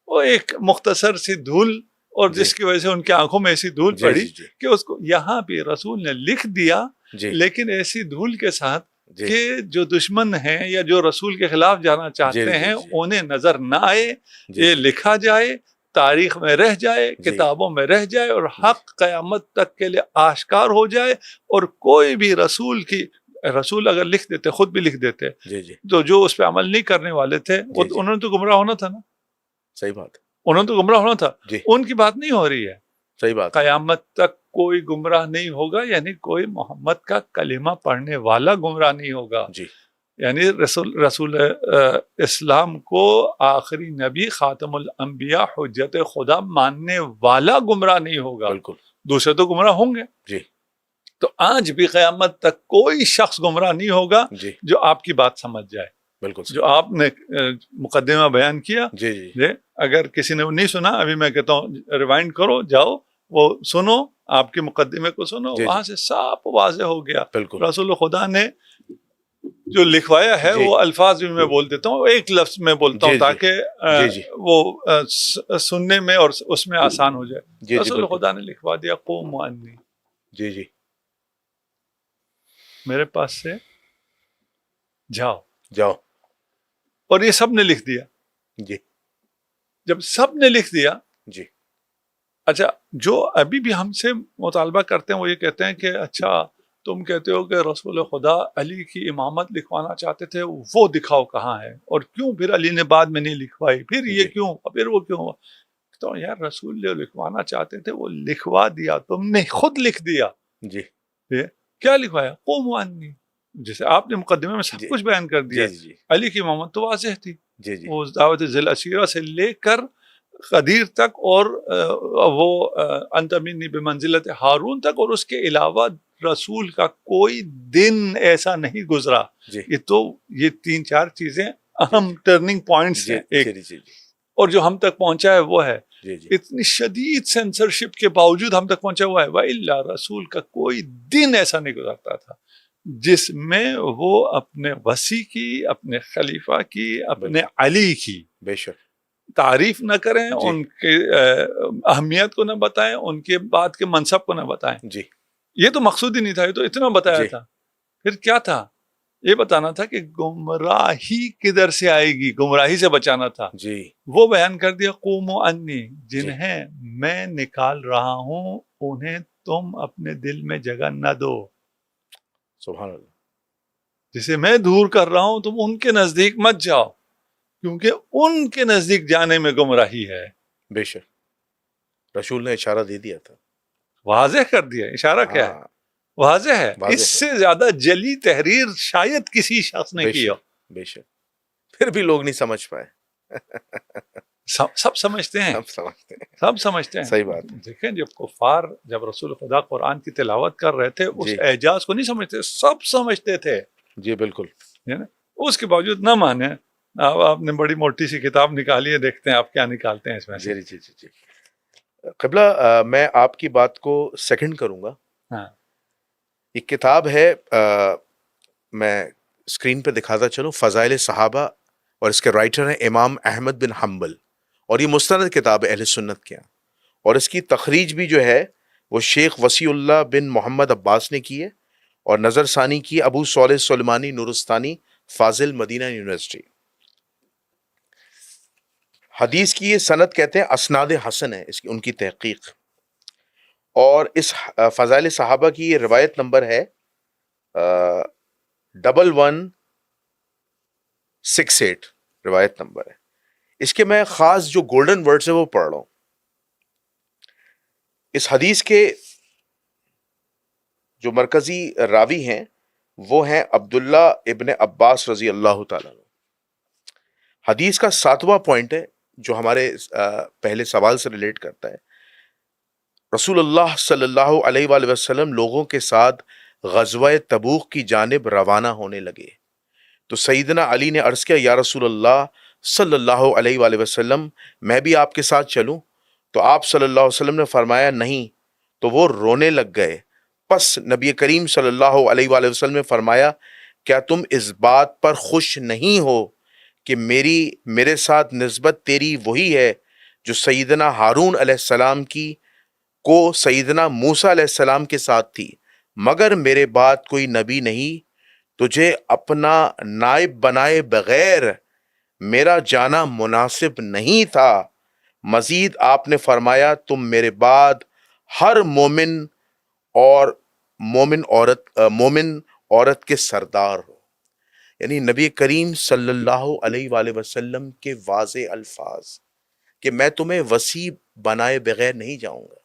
وہ ایک مختصر سی دھول، اور جس کی وجہ سے ان کی آنکھوں میں ایسی دھول پڑی کہ اس کو یہاں بھی رسول نے لکھ دیا، لیکن ایسی دھول کے ساتھ کہ جو دشمن ہیں یا جو رسول کے خلاف جانا چاہتے ہیں انہیں نظر نہ آئے. یہ لکھا جائے، تاریخ میں رہ جائے، کتابوں میں رہ جائے، اور حق قیامت تک کے لیے آشکار ہو جائے. اور کوئی بھی رسول کی رسول اگر لکھ دیتے، خود بھی لکھ دیتے، جی جی تو جو اس پہ عمل نہیں کرنے والے تھے انہوں نے تو گمراہ ہونا تھا نا، صحیح بات، انہوں نے تو گمراہ ہونا تھا. جی ان کی بات نہیں ہو رہی ہے. صحیح بات. قیامت تک کوئی گمراہ نہیں ہوگا، یعنی کوئی محمد کا کلمہ پڑھنے والا گمراہ نہیں ہوگا. جی یعنی رسول اسلام کو آخری نبی، خاتم الانبیاء، حجت خدا ماننے والا گمراہ نہیں ہوگا. بالکل. دوسرے تو گمراہ ہوں گے. جی. تو آج بھی قیامت تک کوئی شخص گمراہ نہیں ہوگا جی جو آپ کی بات سمجھ جائے. بالکل. جو آپ نے مقدمہ بیان کیا، جی جی اگر کسی نے نہیں سنا، ابھی میں کہتا ہوں ریوائنڈ کرو، جاؤ وہ سنو، آپ کے مقدمے کو سنو، وہاں سے صاف واضح ہو گیا. بالکل. رسول خدا نے جو لکھوایا ہے وہ الفاظ بھی میں بول دیتا ہوں، ایک لفظ میں بولتا ہوں تاکہ وہ سننے میں اور اس میں آسان ہو جائے. رسول خدا نے لکھوا دیا قوموا انی، جی جی میرے پاس سے جاؤ جاؤ. اور یہ سب نے لکھ دیا. جی. جب سب نے لکھ دیا، جی. اچھا جو ابھی بھی ہم سے مطالبہ کرتے ہیں وہ یہ کہتے ہیں کہ اچھا تم کہتے ہو کہ رسول خدا علی کی امامت لکھوانا چاہتے تھے، وہ دکھاؤ کہاں ہے، اور کیوں پھر علی نے بعد میں نہیں لکھوائی، پھر یہ کیوں، پھر وہ کیوں. تو یار رسول جو لکھوانا چاہتے تھے وہ لکھوا دیا، تم نے خود لکھ دیا. جی. کیا لکھوایا؟ قوموا انی، جیسے آپ نے مقدمے میں سب کچھ بیان کر دیا. علی کی امامت تو واضح تھی، وہ دعوت ذی العشیرہ سے لے کر قدیر تک، اور وہ انت منی بمنزلت ہارون تک، اور اس کے علاوہ رسول کا کوئی دن ایسا نہیں گزرا. یہ تو یہ 3-4 چیزیں اہم ٹرننگ پوائنٹس ہیں ایک، اور جو ہم تک پہنچا ہے وہ ہے اتنی شدید سینسرشپ کے باوجود ہم تک پہنچا ہوا ہے. وَإِلَّا رسول کا کوئی دن ایسا نہیں گزرتا تھا جس میں وہ اپنے وصی کی، اپنے خلیفہ کی، اپنے علی کی بے شک تعریف نہ کریں، ان کے اہمیت کو نہ بتائیں، ان کے بعد کے منصب کو نہ بتائیں. جی. یہ تو مقصود ہی نہیں تھا، یہ تو اتنا بتایا تھا. پھر کیا تھا؟ یہ بتانا تھا کہ گمراہی کدھر سے آئے گی، گمراہی سے بچانا تھا. جی. وہ بیان کر دیا قوموا انی، جنہیں میں نکال رہا ہوں انہیں تم اپنے دل میں جگہ نہ دو. سبحان اللہ. جسے میں دور کر رہا ہوں تم ان کے نزدیک مت جاؤ، کیونکہ ان کے نزدیک جانے میں گمراہی ہے. بے شک رسول نے اشارہ دے دیا تھا، واضح کر دیا. اشارہ کیا ہے؟ واضح ہے. اس سے زیادہ جلی تحریر شاید کسی شخص نے کی ہو. بے شک. پھر بھی لوگ نہیں سمجھ پائے. سب سمجھتے ہیں، سب سمجھتے ہیں. صحیح بات. دیکھیں جب کفار، جب رسول خدا قرآن کی تلاوت کر رہے تھے اس اعجاز کو نہیں سمجھتے، سب سمجھتے تھے. جی بالکل. اس کے باوجود نہ مانے. آپ نے بڑی موٹی سی کتاب نکالی ہے، دیکھتے ہیں آپ کیا نکالتے ہیں اس میں سے. جی جی جی. قبلہ میں آپ کی بات کو سیکنڈ کروں گا. ایک کتاب ہے، میں اسکرین پہ دکھاتا چلوں، فضائل صحابہ، اور اس کے رائٹر ہیں امام احمد بن حنبل، اور یہ مستند کتاب ہے اہل سنت کے یہاں، اور اس کی تخریج بھی جو ہے وہ شیخ وسیع اللہ بن محمد عباس نے کی ہے، اور نظر ثانی کی ابو صالح سلیمانی نورستانی فاضل مدینہ یونیورسٹی. حدیث کی یہ سند کہتے ہیں اسناد حسن ہے اس کی، ان کی تحقیق. اور اس فضائل صحابہ کی یہ روایت نمبر ہے 1168 روایت نمبر ہے. اس کے میں خاص جو گولڈن ورڈز ہیں وہ پڑھ رہا ہوں. اس حدیث کے جو مرکزی راوی ہیں وہ ہیں عبداللہ ابن عباس رضی اللہ تعالیٰ عنہ. حدیث کا 7واں پوائنٹ ہے جو ہمارے پہلے سوال سے ریلیٹ کرتا ہے. رسول اللہ صلی اللہ علیہ وآلہ وسلم لوگوں کے ساتھ غزوہ تبوک کی جانب روانہ ہونے لگے تو سیدنا علی نے عرض کیا، یا رسول اللہ صلی اللہ علیہ وآلہ وسلم میں بھی آپ کے ساتھ چلوں؟ تو آپ صلی اللہ علیہ وسلم نے فرمایا نہیں. تو وہ رونے لگ گئے. پس نبی کریم صلی اللہ علیہ وآلہ وسلم نے فرمایا، کیا تم اس بات پر خوش نہیں ہو کہ میرے ساتھ نسبت تیری وہی ہے جو سیدنا ہارون علیہ السلام کی کو سیدنا موسیٰ علیہ السلام کے ساتھ تھی، مگر میرے بعد کوئی نبی نہیں، تجھے اپنا نائب بنائے بغیر میرا جانا مناسب نہیں تھا. مزید آپ نے فرمایا، تم میرے بعد ہر مومن عورت کے سردار ہو. یعنی نبی کریم صلی اللہ علیہ وآلہ وسلم کے واضح الفاظ کہ میں تمہیں وسیع بنائے بغیر نہیں جاؤں گا,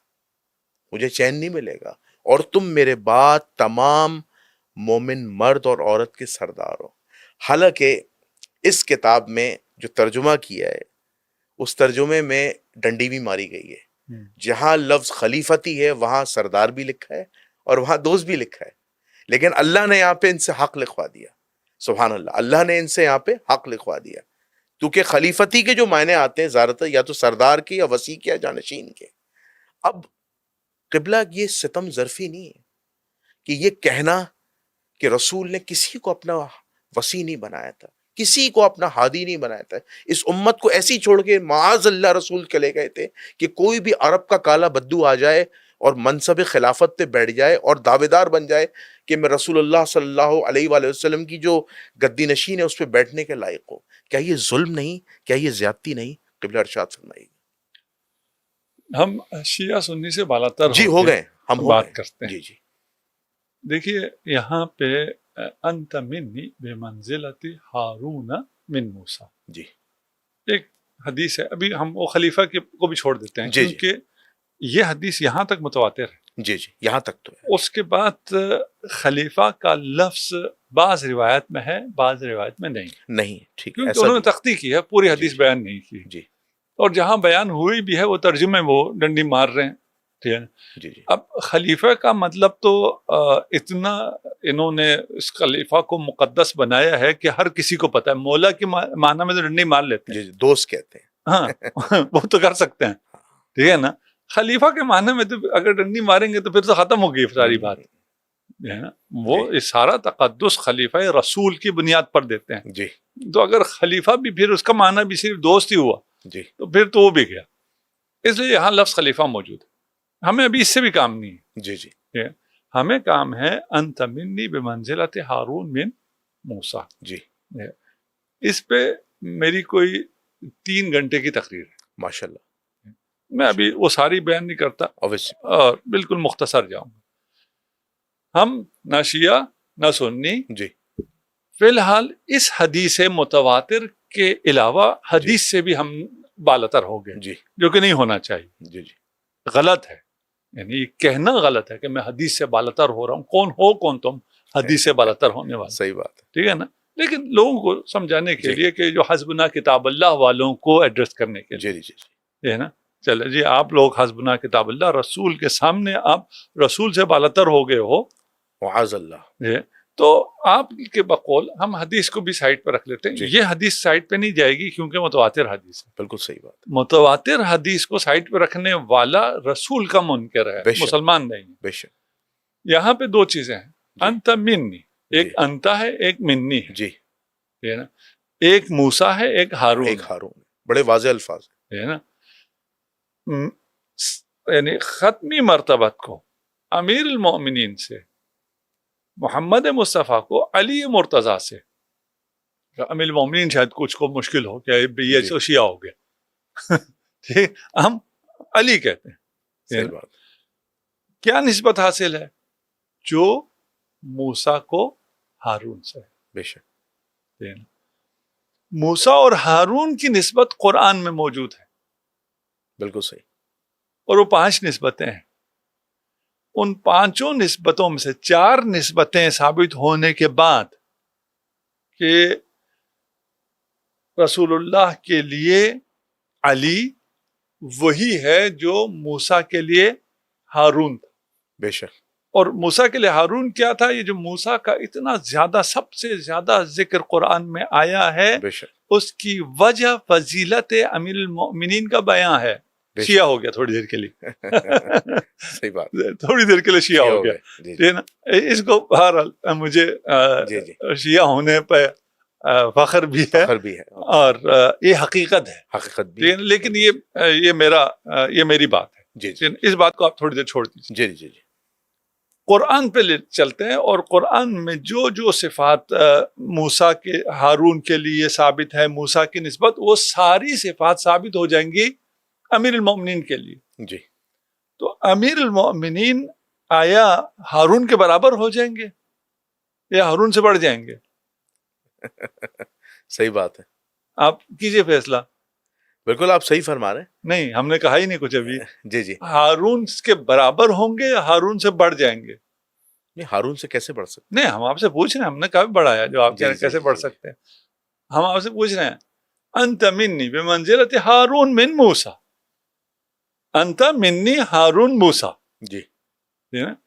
مجھے چین نہیں ملے گا, اور تم میرے بعد تمام مومن مرد اور عورت کے سردار ہو. حالانکہ اس کتاب میں جو ترجمہ کیا ہے اس ترجمے میں ڈنڈی بھی ماری گئی ہے. جہاں لفظ خلیفتی ہے وہاں سردار بھی لکھا ہے اور وہاں دوست بھی لکھا ہے, لیکن اللہ نے یہاں پہ ان سے حق لکھوا دیا. سبحان اللہ, اللہ نے ان سے یہاں پہ حق لکھوا دیا, کیونکہ خلیفتی کے جو معنی آتے ہیں زیادہ تر یا تو سردار کے یا وسیع کے یا جانشین کے. اب قبلہ یہ ستم ظرفی نہیں ہے کہ یہ کہنا کہ رسول نے کسی کو اپنا وسیع نہیں بنایا تھا, کسی کو اپنا ہادی نہیں بنایا تھا, اس امت کو ایسی چھوڑ کے معاذ اللہ رسول چلے گئے تھے کہ کوئی بھی عرب کا کالا بدو آ جائے اور منصب خلافت پہ بیٹھ جائے اور دعوے دار بن جائے کہ میں رسول اللہ صلی اللہ علیہ وآلہ وسلم کی جو گدی نشین ہے اس پہ بیٹھنے کے لائق ہو. کیا یہ ظلم نہیں, کیا یہ زیادتی نہیں؟ قبلہ ارشاد فرمائیے. ہم شیعہ سنی سے بالاتر جی ہو گئے, ہم بات کرتے ہیں. جی جی دیکھیے یہاں پہ انت منی بمنزلت ہارون من موسیٰ, جی ایک حدیث ہے. ابھی ہم وہ خلیفہ کو بھی چھوڑ دیتے ہیں کیونکہ یہ حدیث یہاں تک متواتر ہے. جی جی یہاں تک تو ہے. اس کے بعد خلیفہ کا لفظ بعض روایت میں ہے بعض روایت میں نہیں. ٹھیک, کیونکہ انہوں نے تختی کی ہے, پوری حدیث بیان نہیں کی. جی اور جہاں بیان ہوئی بھی ہے وہ ترجمے وہ ڈنڈی مار رہے ہیں. ٹھیک ہے. جی اب خلیفہ کا مطلب تو اتنا انہوں نے اس خلیفہ کو مقدس بنایا ہے کہ ہر کسی کو پتا ہے. مولا کے معنی میں تو ڈنڈی مار لیتے ہیں, جی دوست کہتے ہیں. ہاں وہ تو کر سکتے ہیں. ٹھیک ہے نا. خلیفہ کے معنی میں تو اگر ڈنڈی ماریں گے تو پھر تو ختم ہو گئی ساری بات. وہ سارا تقدس خلیفہ رسول کی بنیاد پر دیتے ہیں. جی تو اگر خلیفہ بھی پھر اس کا معنی بھی صرف دوست ہی ہوا جی تو پھر تو وہ بھی گیا. اس لیے یہاں لفظ خلیفہ موجود ہے. ہمیں ابھی اس سے بھی کام نہیں ہے. جی جی ہمیں کام ہے انت منی بمنزلت ہارون من موسیٰ. جی اس پہ میری کوئی 3 گھنٹے کی تقریر ہے. ماشاء اللہ. میں ابھی وہ ساری بیان نہیں کرتا اور بالکل مختصر جاؤں گا. ہم نہ شیعہ نہ سنی. جی فی الحال اس حدیث متواتر کے علاوہ حدیث سے بھی ہم بالاتر ہو گئے, جی جو کہ نہیں ہونا چاہیے. جی جی غلط ہے, یعنی یہ کہنا غلط ہے کہ میں حدیث سے بالاتر ہو رہا ہوں. کون تم حدیث سے بالاتر ہونے والا؟ صحیح بات ہے. ٹھیک ہے نا. لیکن لوگوں کو سمجھانے کے لیے کہ جو حسبنا کتاب اللہ والوں کو ایڈریس کرنے کے لیے. جی جی یہ ہے نا. چلے جی آپ لوگ حسبنا کتاب اللہ رسول کے سامنے آپ رسول سے بالاتر ہو گئے ہو معاذ اللہ. تو آپ کے بقول ہم حدیث کو بھی سائٹ پہ رکھ لیتے ہیں. یہ حدیث سائٹ پہ نہیں جائے گی کیونکہ متواتر حدیث ہے. بالکل صحیح بات. متواتر حدیث کو سائٹ پہ رکھنے والا رسول کا منکر ہے, مسلمان نہیں. بے شک. یہاں پہ 2 چیزیں ہیں. انت منی, ایک انتا ہے ایک منی ہے. جی ہے نا. ایک موسیٰ ہے ایک ہارون. بڑے واضح الفاظ ہے نا. یعنی ختمی مرتبت کو امیر المؤمنین سے, محمد مصطفیٰ کو علی مرتضیٰ سے. امیر المؤمنین شاید کچھ کو مشکل ہو کہ یہ تو شیعہ ہو گیا. ٹھیک, ہم علی کہتے ہیں. صحیح بات. کیا نسبت حاصل ہے؟ جو موسیٰ کو ہارون سے. بے شک. موسیٰ اور ہارون کی نسبت قرآن میں موجود ہے. بالکل صحیح. اور وہ 5 نسبتیں ہیں. ان 5 نسبتوں میں سے 4 نسبتیں ثابت ہونے کے بعد کہ رسول اللہ کے لیے علی وہی ہے جو موسیٰ کے لیے ہارون تھا. بے شک. اور موسیٰ کے لیے ہارون کیا تھا؟ یہ جو موسیٰ کا اتنا زیادہ سب سے زیادہ ذکر قرآن میں آیا ہے, بے شک, اس کی وجہ فضیلت امیر المؤمنین کا بیان ہے. شیعہ ہو گیا تھوڑی دیر کے لیے. صحیح بات. تھوڑی دیر کے لیے شیعہ ہو گیا. جی نا. اس کو بہرحال مجھے شیعہ ہونے پہ فخر بھی ہے اور یہ حقیقت ہے. حقیقت بھی. لیکن یہ میری بات ہے. جی اس بات کو آپ تھوڑی دیر چھوڑ دیجیے. جی جی جی. قرآن پہ چلتے ہیں اور قرآن میں جو صفات موسیٰ کے ہارون کے لیے ثابت ہے موسیٰ کی نسبت, وہ ساری صفات ثابت ہو جائیں گی امیر المؤمنین کے لیے. جی. تو امیر المؤمنین آیا ہارون کے برابر ہو جائیں گے؟ یا ہارون سے بڑھ جائیں گے؟ صحیح بات ہے، آپ کیجئے فیصلہ. بالکل آپ صحیح فرما رہے نہیں، ہم نے کہا ہی نہیں کچھ ابھی. ہیں. جی جی، ہارون کے برابر ہوں گے یا ہارون سے بڑھ جائیں گے؟ نہیں ہارون سے کیسے بڑھ سکتے؟ نہیں، ہم آپ سے پوچھ رہے ہیں، ہم نے کہا بڑھایا جو آپ کہہ رہے ہیں کیسے بڑھ جی سکتے ہیں. ہم آپ سے پوچھ رہے ہیں انت منی بمنزلت ہارون من موسیٰ، انت منی ہارون موسیٰ. جی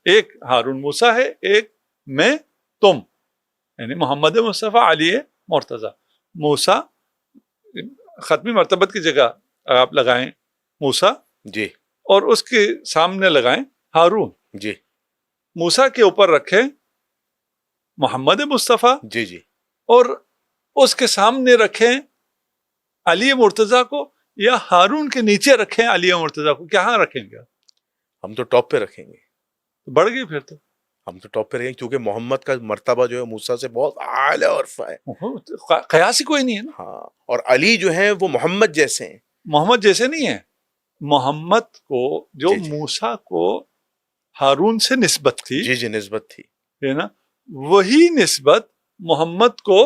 ایک ہارون موسیٰ ہے، ایک میں تم، یعنی محمد مصطفیٰ علی مرتضی. موسیٰ ختمی مرتبت کی جگہ آپ لگائیں موسیٰ، جی اور اس کے سامنے لگائیں ہارون. جی موسیٰ کے اوپر رکھیں محمد مصطفیٰ، جی جی، اور اس کے سامنے رکھیں علی مرتضیٰ کو، یا ہارون کے نیچے رکھیں علی مرتضیٰ کو. کہاں رکھیں گے؟ ہم تو ٹاپ پہ رکھیں گے. بڑھ گئی پھر تو. ہم تو ٹاپ پہ رہیں گے کیونکہ محمد کا مرتبہ جو ہے موسیٰ سے بہت اعلیٰ اور رفع ہے. قیاس ہی کوئی نہیں ہے نا. ہاں، اور علی جو ہیں وہ محمد جیسے ہیں. محمد جیسے نہیں ہے. محمد کو جو جی جی. موسیٰ کو ہارون سے نسبت تھی، جی جی نسبت تھی، ہے نا، وہی نسبت محمد کو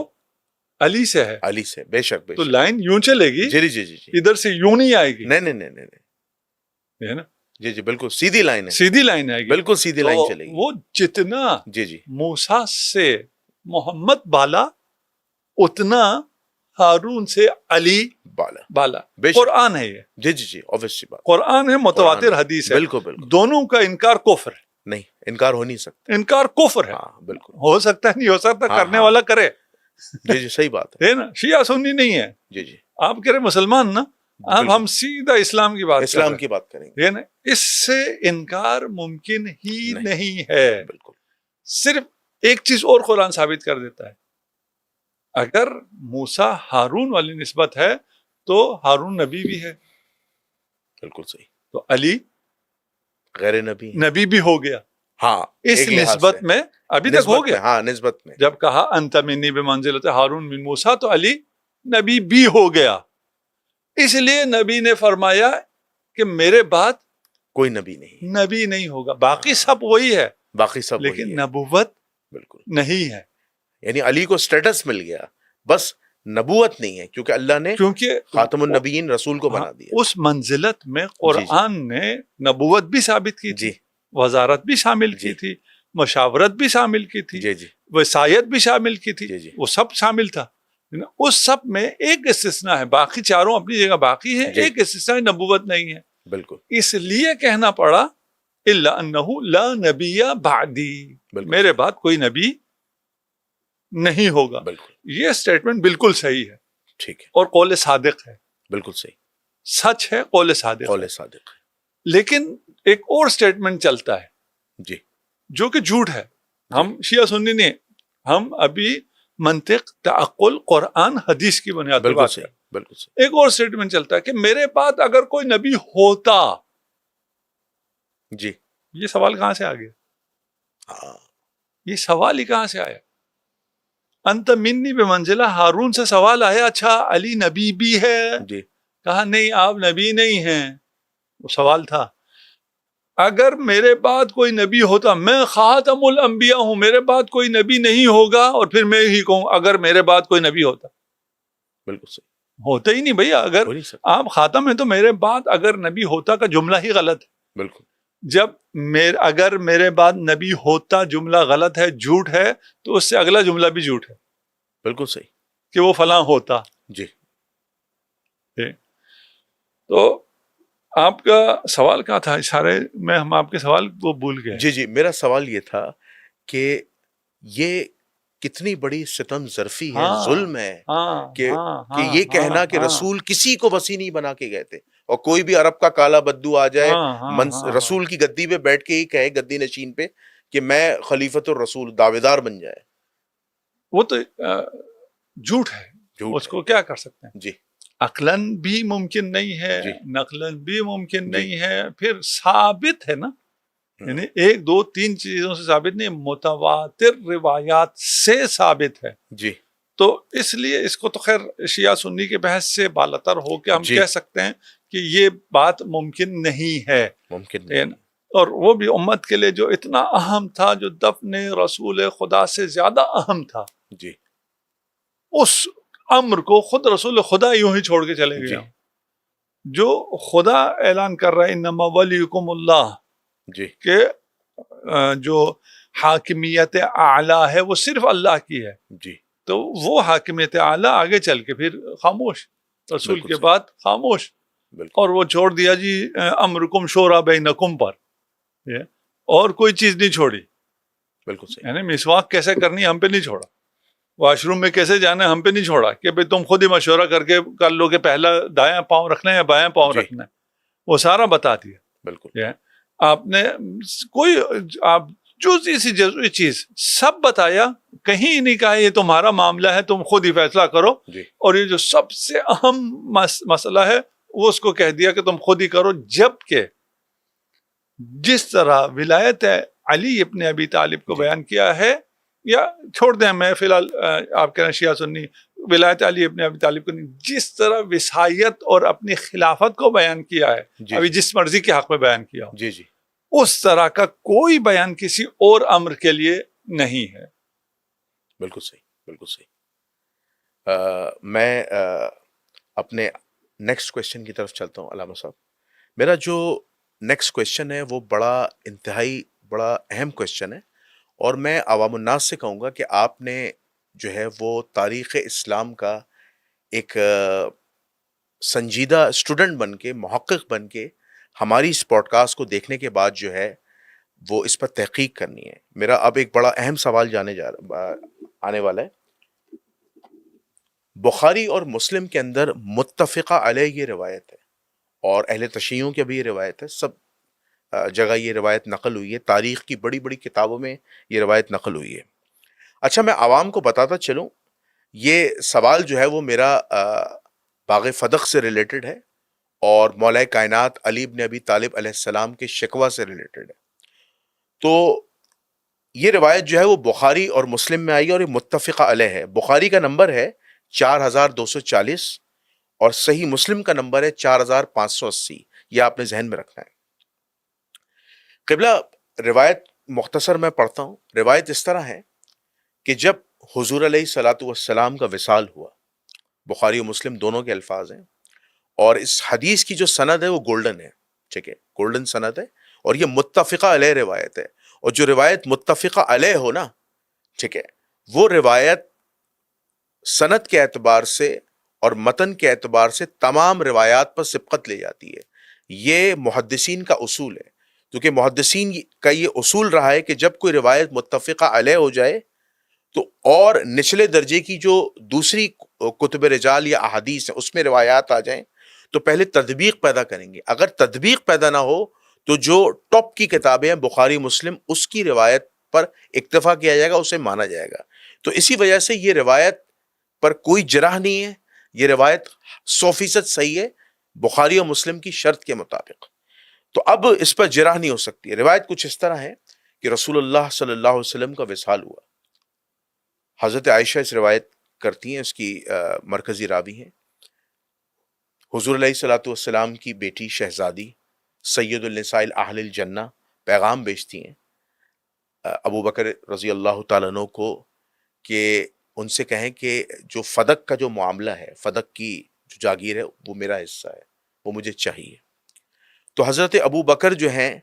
علی سے ہے. علی سے بے شک بے تو شک. لائن یوں چلے گی، جی جی جی جی، ادھر سے یوں نہیں آئے گی. نہیں نہیں نہیں نہیں، ہے نا، جی جی بالکل سیدھی لائن ہے، سیدھی لائن آئے گی. بالکل سیدھی لائن تو چلے گی. وہ جتنا جی جی موسیٰ سے محمد بالا، اتنا ہارون سے علی بالا. بے شک. قرآن ہے یہ، جی جی جی obvious سی بات. قرآن ہے، متواتر قرآن حدیث ہے. بالکل بالکل. دونوں کا انکار کفر ہے. نہیں انکار ہو نہیں سکتا. انکار کفر ہے. ہاں بالکل. ہو سکتا ہے، نہیں ہو سکتا، ہاں، کرنے ہاں. والا کرے. جی جی صحیح بات ہے. ہے نا، شیعہ سنی نہیں ہے. جی جی آپ کہہ رہے مسلمان نا، اب بالکل. ہم سیدھا اسلام کی بات کر اسلام رہے ہیں. کی بات کریں گے. ہے نا، اس سے انکار ممکن ہی نہیں. نہیں ہے. بالکل. صرف ایک چیز اور قرآن ثابت کر دیتا ہے، اگر موسیٰ ہارون والی نسبت ہے تو ہارون نبی بھی ہے، بالکل صحیح. تو علی غیر نبی ہیں. نبی بھی ہو گیا. ہاں اس ایک لحاظ نسبت سے. میں ابھی تک نسبت ہو گیا. میں، ہاں نسبت میں. جب کہا انت منی بمنزلت ہارون من موسیٰ، تو علی نبی بھی ہو گیا. اس لیے نبی نے فرمایا کہ میرے بعد کوئی نبی نہیں. نبی نہیں ہوگا. باقی سب وہی ہے، باقی سب لیکن وہی ہے. نبوت بالکل. نہیں ہے. یعنی علی کو سٹیٹس مل گیا، بس نبوت نہیں ہے، کیونکہ اللہ نے کیونکہ خاتم النبیین رسول کو بنا دیا. اس منزلت میں قرآن نے نبوت بھی ثابت کی تھی، جی وزارت بھی شامل کی جی. تھی، مشاورت بھی شامل کی تھی، جی جی وصایت بھی شامل کی تھی. جی جی. وہ سب شامل تھا. اس سب میں ایک استثناء ہے، باقی چاروں اپنی جگہ باقی ہیں. جی. ایک استثناء نبوت نہیں ہے. بالکل. اس لیے کہنا پڑا الا انہ لا نبی بعدی، بالکل. میرے بعد کوئی نبی نہیں ہوگا. بالکل یہ سٹیٹمنٹ بالکل صحیح ہے ٹھیک ہے. اور قول صادق ہے. بالکل صحیح. سچ ہے، قول صادق ہے. قول صادق. لیکن ایک اور سٹیٹمنٹ چلتا ہے جی جو کہ جھوٹ ہے. ہم شیعہ سنی نہیں، ہم ابھی منطق، تعقل، قرآن، حدیث کی بنیاد پر بالکل بات صحیح. کریں. بالکل صحیح. ایک اور سٹیٹمنٹ چلتا ہے کہ میرے بعد اگر کوئی نبی ہوتا. جی یہ سوال کہاں سے آ گیا؟ ہاں یہ سوال ہی کہاں سے آیا؟ انت منی بے منزلہ ہارون سے سوال آیا، اچھا علی نبی بھی ہے؟ جی کہا نہیں، آپ نبی نہیں ہیں. وہ سوال تھا. اگر میرے بعد کوئی نبی ہوتا، میں خاتم الانبیاء ہوں، میرے بعد کوئی نبی نہیں ہوگا، اور پھر میں ہی کہوں اگر میرے بعد کوئی نبی ہوتا. بالکل صحیح. ہوتا ہی نہیں بھیا. اگر ہو نہیں سکتا. آپ خاتم ہیں تو میرے بعد اگر نبی ہوتا کا جملہ ہی غلط ہے. بالکل. جب اگر میرے بعد نبی ہوتا جملہ غلط ہے، جھوٹ ہے، تو اس سے اگلا جملہ بھی جھوٹ ہے بالکل صحیح. کہ وہ فلاں ہوتا. جی تو آپ کا سوال کیا تھا؟ اشارے میں ہم آپ کے سوال وہ بھول گئے. جی جی میرا سوال یہ تھا کہ یہ کتنی بڑی ستم ظرفی ہے، ظلم ہے کہ یہ کہنا کہ رسول کسی کو وسیع نہیں بنا کے گئے تھے، اور کوئی بھی عرب کا کالا بدو آ جائے رسول کی گدی پہ بیٹھ کے ہی کہے، گدی نشین پہ، کہ میں خلیفۃ الرسول، دعوے دار بن جائے. وہ تو جھوٹ ہے. اس کو کیا کر سکتے ہیں؟ جی عقلاً بھی ممکن نہیں ہے، جی. نقلاً بھی ممکن جی. نہیں ہے. پھر ثابت ہے نا، یعنی ایک دو تین چیزوں سے ثابت نہیں، متواتر روایات سے ثابت ہے. جی تو اس لیے اس کو تو خیر شیعہ سنی کے بحث سے بالاتر ہو کے ہم جی. کہہ سکتے ہیں کہ یہ بات ممکن نہیں ہے. ممکن نہیں. اور وہ بھی امت کے لیے جو اتنا اہم تھا، جو دفن رسول خدا سے زیادہ اہم تھا، جی اس امر کو خود رسول خدا یوں ہی چھوڑ کے چلے جی گئے. جو خدا اعلان کر رہا ہے انما ولیکم اللہ، جی کہ جو حاکمیت اعلیٰ ہے وہ صرف اللہ کی ہے، جی تو وہ حاکمیت اعلیٰ آگے چل کے پھر خاموش، رسول بالکل کے صحیح، بعد خاموش، بالکل اور وہ چھوڑ دیا جی امرکم شورا بینکم پر، یہ اور کوئی چیز نہیں چھوڑی. بالکل صحیح، یعنی مسواک کیسے کرنی ہم پہ نہیں چھوڑا، واش روم میں کیسے جانا ہے ہم پہ نہیں چھوڑا کہ بھئی تم خود ہی مشورہ کر کے کر لو کہ پہلا دایاں پاؤں رکھنا ہے یا بایاں پاؤں جی رکھنا ہے. وہ سارا بتا دیا. بالکل یہ آپ نے کوئی آپ جزئی سی جزئی چیز سب بتایا، کہیں نہیں کہا یہ تمہارا معاملہ ہے تم خود ہی فیصلہ کرو. جی اور یہ جو سب سے اہم مسئلہ ہے وہ اس کو کہہ دیا کہ تم خود ہی کرو. جبکہ جس طرح ولایت علی ابن ابی طالب کو جی بیان کیا ہے، یا چھوڑ دیں میں فی الحال آپ کہنا شیعہ سنی، ولایت علی ابن ابی طالب کو نہیں، جس طرح وصایت اور اپنی خلافت کو بیان کیا ہے، جی ابھی جس مرضی کے حق میں بیان کیا ہو، جی جی اس طرح کا کوئی بیان کسی اور امر کے لیے نہیں ہے. بالکل صحیح، بالکل صحیح. میں اپنے نیکسٹ کویشچن کی طرف چلتا ہوں علامہ صاحب. میرا جو نیکسٹ کویشچن ہے وہ انتہائی بڑا اہم کویشچن ہے، اور میں عوام الناس سے کہوں گا کہ آپ نے جو ہے وہ تاریخ اسلام کا ایک سنجیدہ اسٹوڈنٹ بن کے، محقق بن کے ہماری اس پوڈ کاسٹ کو دیکھنے کے بعد جو ہے وہ اس پر تحقیق کرنی ہے. میرا اب ایک بڑا اہم سوال آنے والا ہے. بخاری اور مسلم کے اندر متفقہ علیہ یہ روایت ہے، اور اہل تشیعوں کی بھی یہ روایت ہے، سب جگہ یہ روایت نقل ہوئی ہے، تاریخ کی بڑی بڑی کتابوں میں یہ روایت نقل ہوئی ہے. اچھا، میں عوام کو بتاتا چلوں، یہ سوال جو ہے وہ میرا باغ فدق سے ریلیٹڈ ہے، اور مولا کائنات علی ابن ابی طالب علیہ السلام کے شکوہ سے ریلیٹڈ ہے. تو یہ روایت جو ہے وہ بخاری اور مسلم میں آئی، اور یہ متفقہ علیہ ہے. بخاری کا نمبر ہے 4240، اور صحیح مسلم کا نمبر ہے 4580. یہ آپ نے ذہن میں رکھنا ہے. قبلہ روایت مختصر میں پڑھتا ہوں. روایت اس طرح ہے کہ جب حضور علیہ الصلوۃ والسلام کا وصال ہوا، بخاری و مسلم دونوں کے الفاظ ہیں، اور اس حدیث کی جو سند ہے وہ گولڈن ہے، ٹھیک ہے، گولڈن سند ہے، اور یہ متفقہ علیہ روایت ہے. اور جو روایت متفقہ علیہ ہو نا، ٹھیک ہے، وہ روایت سند کے اعتبار سے اور متن کے اعتبار سے تمام روایات پر سبقت لے جاتی ہے. یہ محدثین کا اصول ہے، کیونکہ محدثین کا یہ اصول رہا ہے کہ جب کوئی روایت متفقہ علیہ ہو جائے تو اور نچلے درجے کی جو دوسری کتب رجال یا احادیث ہیں اس میں روایات آ جائیں تو پہلے تطبیق پیدا کریں گے. اگر تطبیق پیدا نہ ہو تو جو ٹاپ کی کتابیں ہیں بخاری مسلم، اس کی روایت پر اکتفا کیا جائے گا، اسے مانا جائے گا. تو اسی وجہ سے یہ روایت پر کوئی جرح نہیں ہے، یہ روایت 100% صحیح ہے بخاری اور مسلم کی شرط کے مطابق. تو اب اس پر جرح نہیں ہو سکتی. روایت کچھ اس طرح ہے کہ رسول اللہ صلی اللہ علیہ وسلم کا وصال ہوا. حضرت عائشہ اس روایت کرتی ہیں، اس کی مرکزی راوی ہیں. حضور علیہ الصلوۃ والسلام کی بیٹی شہزادی سید النساء اہل الجنہ پیغام بیچتی ہیں ابو بکر رضی اللہ تعالیٰ عنہ کو کہ ان سے کہیں کہ جو فدق کا جو معاملہ ہے، فدق کی جو جاگیر ہے، وہ میرا حصہ ہے، وہ مجھے چاہیے. تو حضرت ابو بکر جو ہیں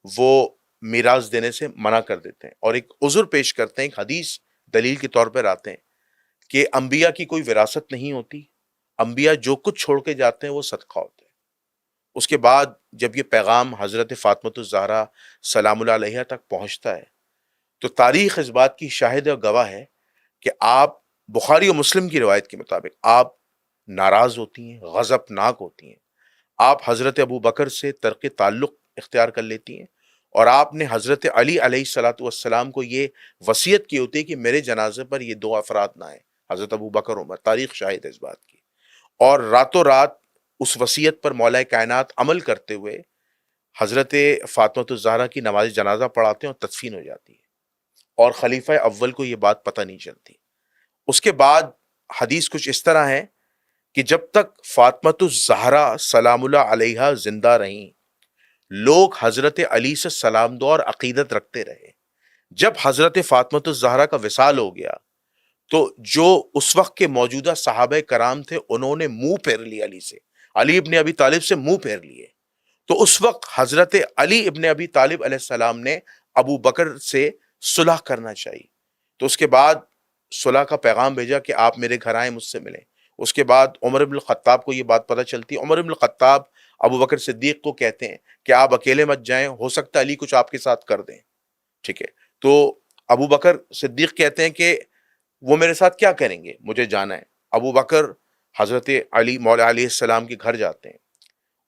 وہ میراث دینے سے منع کر دیتے ہیں، اور ایک عذر پیش کرتے ہیں، ایک حدیث دلیل کے طور پر آتے ہیں کہ انبیاء کی کوئی وراثت نہیں ہوتی، انبیاء جو کچھ چھوڑ کے جاتے ہیں وہ صدقہ ہوتا ہے. اس کے بعد جب یہ پیغام حضرت فاطمۃ الزہرا سلام اللہ علیہا تک پہنچتا ہے تو تاریخ اس بات کی شاہد اور گواہ ہے کہ آپ بخاری و مسلم کی روایت کے مطابق آپ ناراض ہوتی ہیں، غضب ناک ہوتی ہیں. آپ حضرت ابو بکر سے ترک تعلق اختیار کر لیتی ہیں، اور آپ نے حضرت علی علیہ الصلوۃ والسلام کو یہ وصیت کی ہوتی ہے کہ میرے جنازے پر یہ دو افراد نہ آئیں، حضرت ابو بکر عمر. تاریخ شاہد ہے اس بات کی. اور راتوں رات اس وصیت پر مولا کائنات عمل کرتے ہوئے حضرت فاطمۃ الزہرا کی نماز جنازہ پڑھاتے ہیں اور تدفین ہو جاتی ہے، اور خلیفہ اول کو یہ بات پتہ نہیں چلتی. اس کے بعد حدیث کچھ اس طرح ہے کہ جب تک فاطمۃ الزہرا سلام اللہ علیہا زندہ رہیں لوگ حضرت علی سے سلام دعا اور عقیدت رکھتے رہے. جب حضرت فاطمۃ الزہرا کا وصال ہو گیا تو جو اس وقت کے موجودہ صحابہ کرام تھے انہوں نے منہ پھیر لیا علی سے, علی ابن ابی طالب سے منہ پھیر لیے. تو اس وقت حضرت علی ابن ابی طالب علیہ السلام نے ابو بکر سے صلح کرنا چاہیے. تو اس کے بعد صلح کا پیغام بھیجا کہ آپ میرے گھر آئیں, مجھ سے ملیں. اس کے بعد عمر بن الخطاب کو یہ بات پتہ چلتی. عمر بن الخطاب ابو بکر صدیق کو کہتے ہیں کہ آپ اکیلے مت جائیں, ہو سکتا ہے علی کچھ آپ کے ساتھ کر دیں. ٹھیک ہے, تو ابو بکر صدیق کہتے ہیں کہ وہ میرے ساتھ کیا کریں گے, مجھے جانا ہے. ابو بکر حضرت علی مولا علیہ السلام کے گھر جاتے ہیں.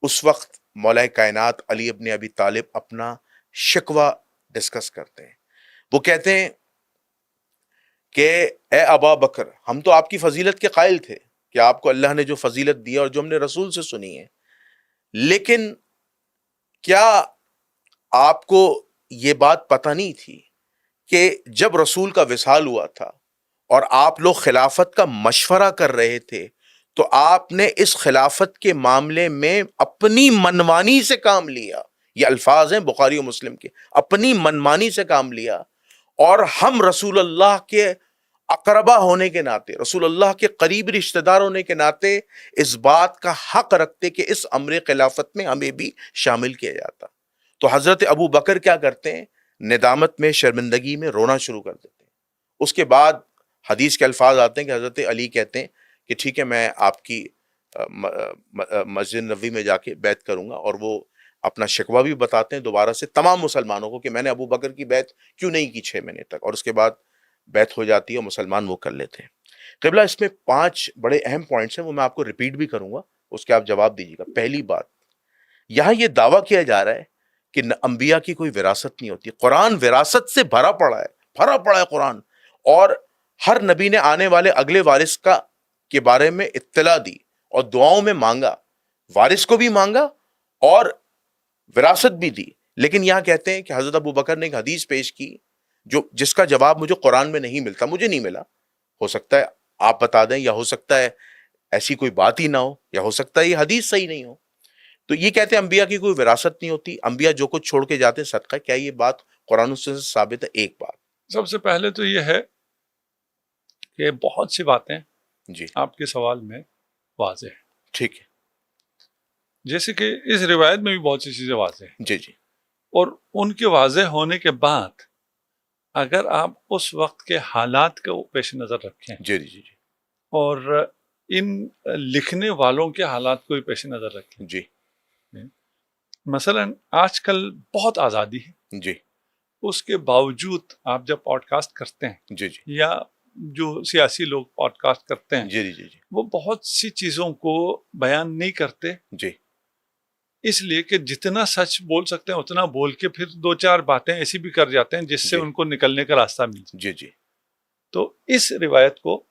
اس وقت مولا کائنات علی ابن ابی طالب اپنا شکوہ ڈسکس کرتے ہیں. وہ کہتے ہیں کہ اے ابا بکر, ہم تو آپ کی فضیلت کے قائل تھے کہ آپ کو اللہ نے جو فضیلت دیا اور جو ہم نے رسول سے سنی ہے, لیکن کیا آپ کو یہ بات پتہ نہیں تھی کہ جب رسول کا وصال ہوا تھا اور آپ لوگ خلافت کا مشورہ کر رہے تھے تو آپ نے اس خلافت کے معاملے میں اپنی منمانی سے کام لیا. یہ الفاظ ہیں بخاری و مسلم کے, اپنی منمانی سے کام لیا. اور ہم رسول اللہ کے اقربا ہونے کے ناطے, رسول اللہ کے قریبی رشتہ دار ہونے کے ناطے اس بات کا حق رکھتے کہ اس امر خلافت میں ہمیں بھی شامل کیا جاتا. تو حضرت ابو بکر کیا کرتے ہیں, ندامت میں, شرمندگی میں رونا شروع کر دیتے ہیں. اس کے بعد حدیث کے الفاظ آتے ہیں کہ حضرت علی کہتے ہیں کہ ٹھیک ہے, میں آپ کی مسجد نبوی میں جا کے بیعت کروں گا. اور وہ اپنا شکوہ بھی بتاتے ہیں دوبارہ سے تمام مسلمانوں کو کہ میں نے ابو بکر کی بیعت کیوں نہیں کی 6 مہینے تک. اور اس کے بعد بیعت ہو جاتی ہے اور مسلمان وہ کر لیتے ہیں. قبلہ اس میں 5 بڑے اہم پوائنٹس ہیں, وہ میں آپ کو ریپیٹ بھی کروں گا, اس کے آپ جواب دیجیے گا. پہلی بات, یہاں یہ دعویٰ کیا جا رہا ہے کہ انبیاء کی کوئی وراثت نہیں ہوتی. قرآن وراثت سے بھرا پڑا ہے قرآن. اور ہر نبی نے آنے والے اگلے وارث کے بارے میں اطلاع دی اور دعاؤں میں مانگا, وارث کو بھی مانگا اور وراثت بھی دی. لیکن یہاں کہتے ہیں کہ حضرت ابو بکر نے ایک حدیث پیش کی جس کا جواب مجھے قرآن میں نہیں ملتا, مجھے نہیں ملا. ہو سکتا ہے آپ بتا دیں, یا ہو سکتا ہے ایسی کوئی بات ہی نہ ہو, یا ہو سکتا ہے یہ حدیث صحیح نہیں ہو. تو یہ کہتے ہیں انبیاء کی کوئی وراثت نہیں ہوتی, انبیاء جو کچھ چھوڑ کے جاتے ہیں صدقہ. کیا یہ بات قرآن و سنت سے ثابت ہے؟ ایک بات سب سے پہلے تو یہ ہے کہ بہت سی باتیں جی آپ کے سوال میں واضح ہیں. ٹھیک ہے, جیسے کہ اس روایت میں بھی بہت سی چیزیں واضح ہیں, جی جی اور ان کے واضح ہونے کے بعد اگر آپ اس وقت کے حالات کو پیش نظر رکھیں جی جی جی اور ان لکھنے والوں کے حالات کو بھی پیش نظر رکھیں. جی مثلا آج کل بہت آزادی ہے, جی اس کے باوجود آپ جب پوڈ کاسٹ کرتے ہیں جی جی یا جو سیاسی لوگ پوڈ کاسٹ کرتے ہیں جی جی جی وہ بہت سی چیزوں کو بیان نہیں کرتے, جی اس لیے کہ جتنا سچ بول سکتے ہیں اتنا بول کے پھر 2-4 باتیں ایسی بھی کر جاتے ہیں جس سے جی ان کو نکلنے کا راستہ مل جائے. جی جی تو اس روایت کو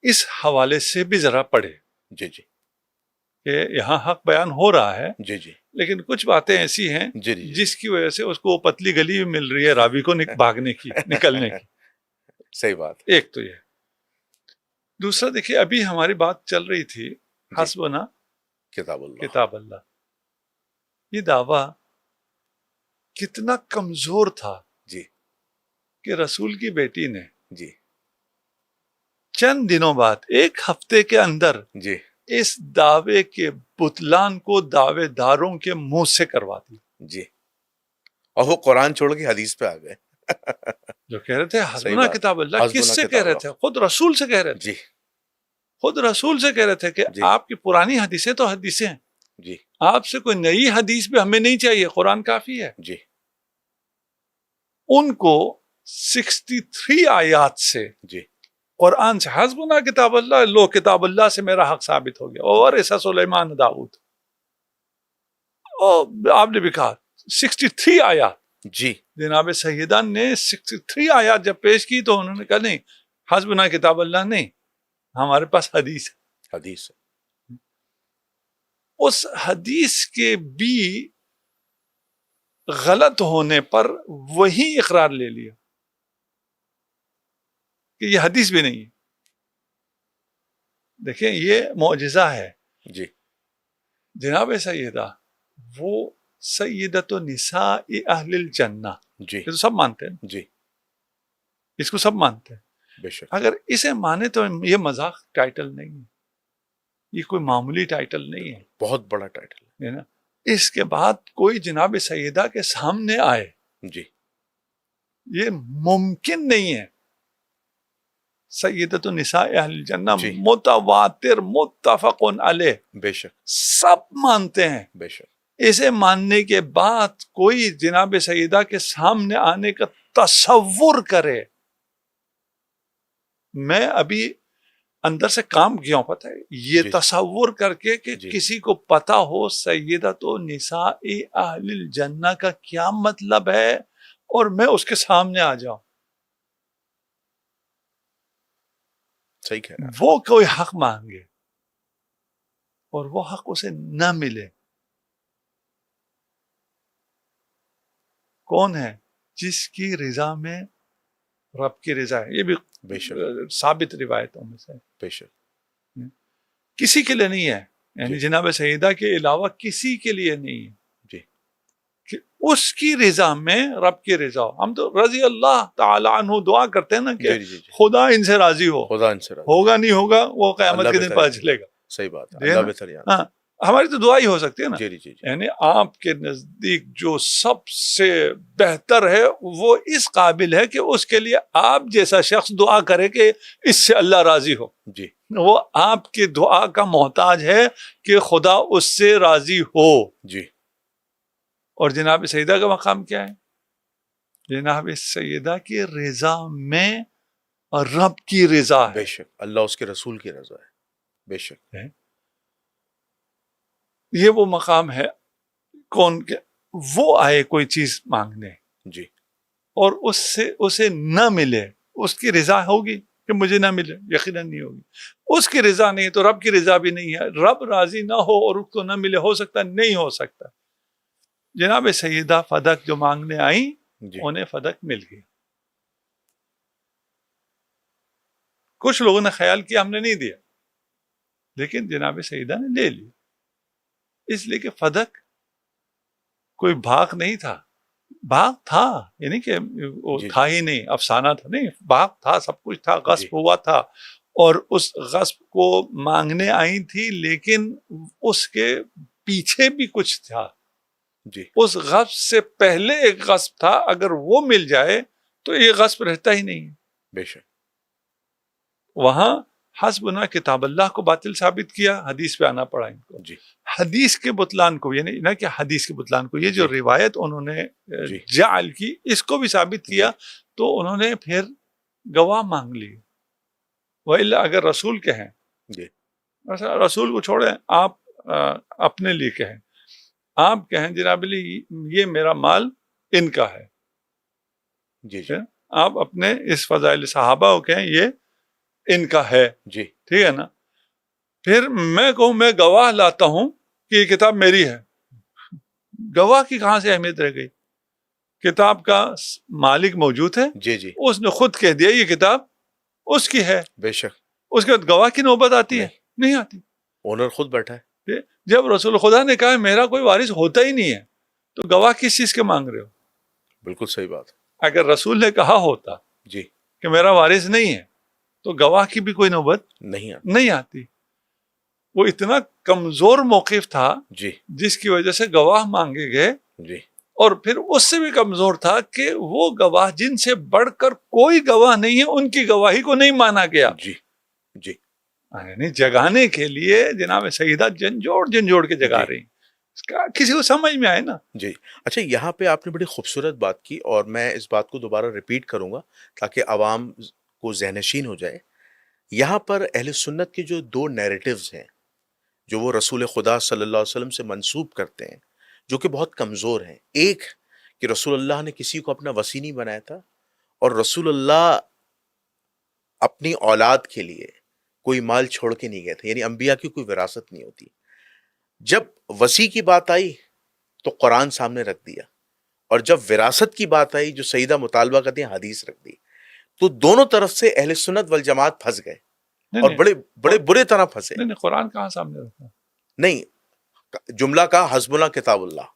اس حوالے سے بھی ذرا پڑھے جی جی کہ یہاں حق بیان ہو رہا ہے, جی جی لیکن کچھ باتیں ایسی ہیں جی جی جس کی وجہ سے اس کو وہ پتلی گلی بھی مل رہی ہے راوی کو بھاگنے کی, نکلنے کی. صحیح بات. ایک تو یہ. دوسرا دیکھیے, ابھی ہماری بات چل رہی تھی حسبنا کتاب اللہ. یہ دعویٰ کتنا کمزور تھا جی کہ رسول کی بیٹی نے جی چند دنوں بعد 1 ہفتے کے اندر جی اس دعوے کے بطلان کو دعوے داروں کے منہ سے کروا دی. جی اور وہ قرآن چھوڑ کے حدیث پہ آ گئے. جو کہہ رہے تھے حسبنا کتاب اللہ, کس سے کہہ رہے تھے؟ خود رسول سے کہہ رہے تھے. جی خود رسول سے کہہ رہے تھے کہ جی آپ کی پرانی حدیثیں تو حدیثیں ہیں, جی آپ سے کوئی نئی حدیث بھی ہمیں نہیں چاہیے, قرآن کافی ہے. جی ان کو 63 آیات سے جی قرآن سے حسبنا کتاب اللہ, لو کتاب اللہ سے میرا حق ثابت ہو گیا. اور ایسا سلیمان داؤد, آپ نے بھی کہا 63 آیات. جی جناب سیدان نے 63 آیات جب پیش کی تو انہوں نے کہا نہیں, حسبنا کتاب اللہ نہیں, ہمارے پاس حدیث ہے. حدیث اس حدیث کے بھی غلط ہونے پر وہی اقرار لے لیا کہ یہ حدیث بھی نہیں ہے. دیکھیں یہ معجزہ ہے. جی جناب سیدہ وہ سیدۃ نساء اہل الجنہ، جی یہ تو سب مانتے ہیں، جی اس کو سب مانتے ہیں۔ بے شک اگر اسے مانے تو یہ مذاق ٹائٹل نہیں ہے، یہ کوئی معمولی ٹائٹل نہیں ہے، بہت بڑا ٹائٹل ہے نا۔ اس کے بعد کوئی جناب سیدہ کے سامنے آئے، ہے جی یہ ممکن نہیں ہے۔ سیدۃ النساء اہل الجنہ جی متواتر متفق علیہ، بے شک سب مانتے ہیں۔ بے شک اسے ماننے کے بعد کوئی جناب سیدہ کے سامنے آنے کا تصور کرے، میں ابھی اندر سے کام کیا ہوں، پتہ ہے یہ جی تصور کر کے کہ جی کسی کو پتا ہو سیدۃ نساء اہل الجنہ کا کیا مطلب ہے اور میں اس کے سامنے آ جاؤں، صحیح کہہ رہا ہے وہ کوئی حق مانگے اور وہ حق اسے نہ ملے، کون ہے؟ جس کی رضا میں رب کی رضا ہے۔ یہ بھی بے شک ثابت روایتوں میں سے بے شک کسی کے لیے نہیں ہے، یعنی جی جناب سیدہ کے علاوہ کسی کے لیے نہیں ہے جی کہ اس کی رضا میں رب کی رضا ہو۔ ہم تو رضی اللہ تعالی عنہ دعا کرتے ہیں نا کہ جی جی جی خدا ان سے راضی ہو، خدا ان سے راضی ہوگا نہیں ہوگا وہ قیامت اللہ کے دن بہتر پتہ چلے گا، صحیح بات ہے ہے اللہ نا؟ بہتر جانتا ہاں ہماری تو دعا ہی ہو سکتی ہے نا، جی جی جی جی یعنی آپ کے نزدیک جو سب سے بہتر ہے وہ اس قابل ہے کہ اس کے لیے آپ جیسا شخص دعا کرے کہ اس سے اللہ راضی ہو، جی وہ آپ کی دعا کا محتاج ہے کہ خدا اس سے راضی ہو۔ جی اور جناب سیدہ کا مقام کیا ہے؟ جناب سیدہ کی رضا میں رب کی رضا ہے، بے شک اللہ اس کے رسول کی رضا ہے بے شک یہ وہ مقام ہے کون کے وہ آئے کوئی چیز مانگنے جی اور اس سے اسے نہ ملے، اس کی رضا ہوگی کہ مجھے نہ ملے؟ یقیناً نہیں ہوگی۔ اس کی رضا نہیں تو رب کی رضا بھی نہیں ہے، رب راضی نہ ہو اور اس کو نہ ملے، ہو سکتا نہیں ہو سکتا۔ جناب سیدہ فدق جو مانگنے آئیں جی انہیں فدق مل گئی۔ کچھ لوگوں نے خیال کیا ہم نے نہیں دیا، لیکن جناب سیدہ نے لے لی، اس لیے کہ فدق کوئی باغ نہیں تھا، باغ تھا یعنی کہ وہ جی تھا ہی نہیں، افسانہ تھا نہیں، باغ تھا، سب کچھ تھا، جی غصب ہوا تھا اور اس غصب کو مانگنے آئی تھی، لیکن اس کے پیچھے بھی کچھ تھا، جی اس غصب سے پہلے ایک غصب تھا، اگر وہ مل جائے تو یہ غصب رہتا ہی نہیں۔ بے شک وہاں حسبنا کتاب اللہ کو باطل ثابت کیا، حدیث پہ آنا پڑا ان کو، جی حدیث کے بطلان کو، یعنی نہ کہ حدیث کے بطلان کو، یہ جو جی روایت انہوں نے جی جعل کی اس کو بھی ثابت کیا، تو انہوں نے پھر گواہ مانگ لی، وَإِلَّا اگر رسول کہیں، جی رسول کو چھوڑیں، آپ اپنے لیے کہیں، آپ کہیں جناب علی یہ میرا مال ان کا ہے، جی جی آپ اپنے اس فضائل صحابہ کو کہیں یہ ان کا ہے، جی ٹھیک ہے نا؟ پھر میں کہوں میں گواہ لاتا ہوں کہ یہ کتاب میری ہے، گواہ کی کہاں سے اہمیت رہ گئی؟ کتاب کا مالک موجود ہے، جی جی اس نے خود کہہ دیا یہ کتاب اس کی ہے، بے شک اس کے بعد گواہ کی نوبت آتی ہے؟ نہیں آتی۔ اونر خود بیٹھا ہے جب رسول خدا نے کہا میرا کوئی وارث ہوتا ہی نہیں ہے تو گواہ کس چیز کے مانگ رہے ہو؟ بالکل صحیح بات اگر رسول نے کہا ہوتا جی کہ میرا وارث نہیں ہے تو گواہ کی بھی کوئی نوبت نہیں نہیں آتی۔ وہ اتنا کمزور موقف تھا جی جس کی وجہ سے گواہ مانگے گئے، جی اور پھر اس سے بھی کمزور تھا کہ وہ گواہ جن سے بڑھ کر کوئی گواہ نہیں ہے ان کی گواہی کو نہیں مانا گیا، جی جی یعنی جگانے کے لیے جناب سیدہ جھنجھوڑ کے جگا جی رہی، اس کا کسی کو سمجھ میں آئے نا۔ جی اچھا یہاں پہ آپ نے بڑی خوبصورت بات کی اور میں اس بات کو دوبارہ ریپیٹ کروں گا تاکہ عوام کو ذہن نشین ہو جائے۔ یہاں پر اہل سنت کے جو دو نیریٹیوز ہیں جو وہ رسول خدا صلی اللہ علیہ وسلم سے منسوب کرتے ہیں جو کہ بہت کمزور ہیں، ایک کہ رسول اللہ نے کسی کو اپنا وصی نہیں بنایا تھا، اور رسول اللہ اپنی اولاد کے لیے کوئی مال چھوڑ کے نہیں گئے تھے، یعنی انبیاء کی کوئی وراثت نہیں ہوتی۔ جب وصی کی بات آئی تو قرآن سامنے رکھ دیا، اور جب وراثت کی بات آئی جو سیدہ مطالبہ کرتی ہیں حدیث رکھ دی، تو دونوں طرف سے اہل سنت والجماعت پھنس گئے اور بڑے برے طرح پھنسے۔ نہیں قرآن کہاں سامنے رکھا؟ نہیں، جملہ کا حسبنا کتاب اللہ،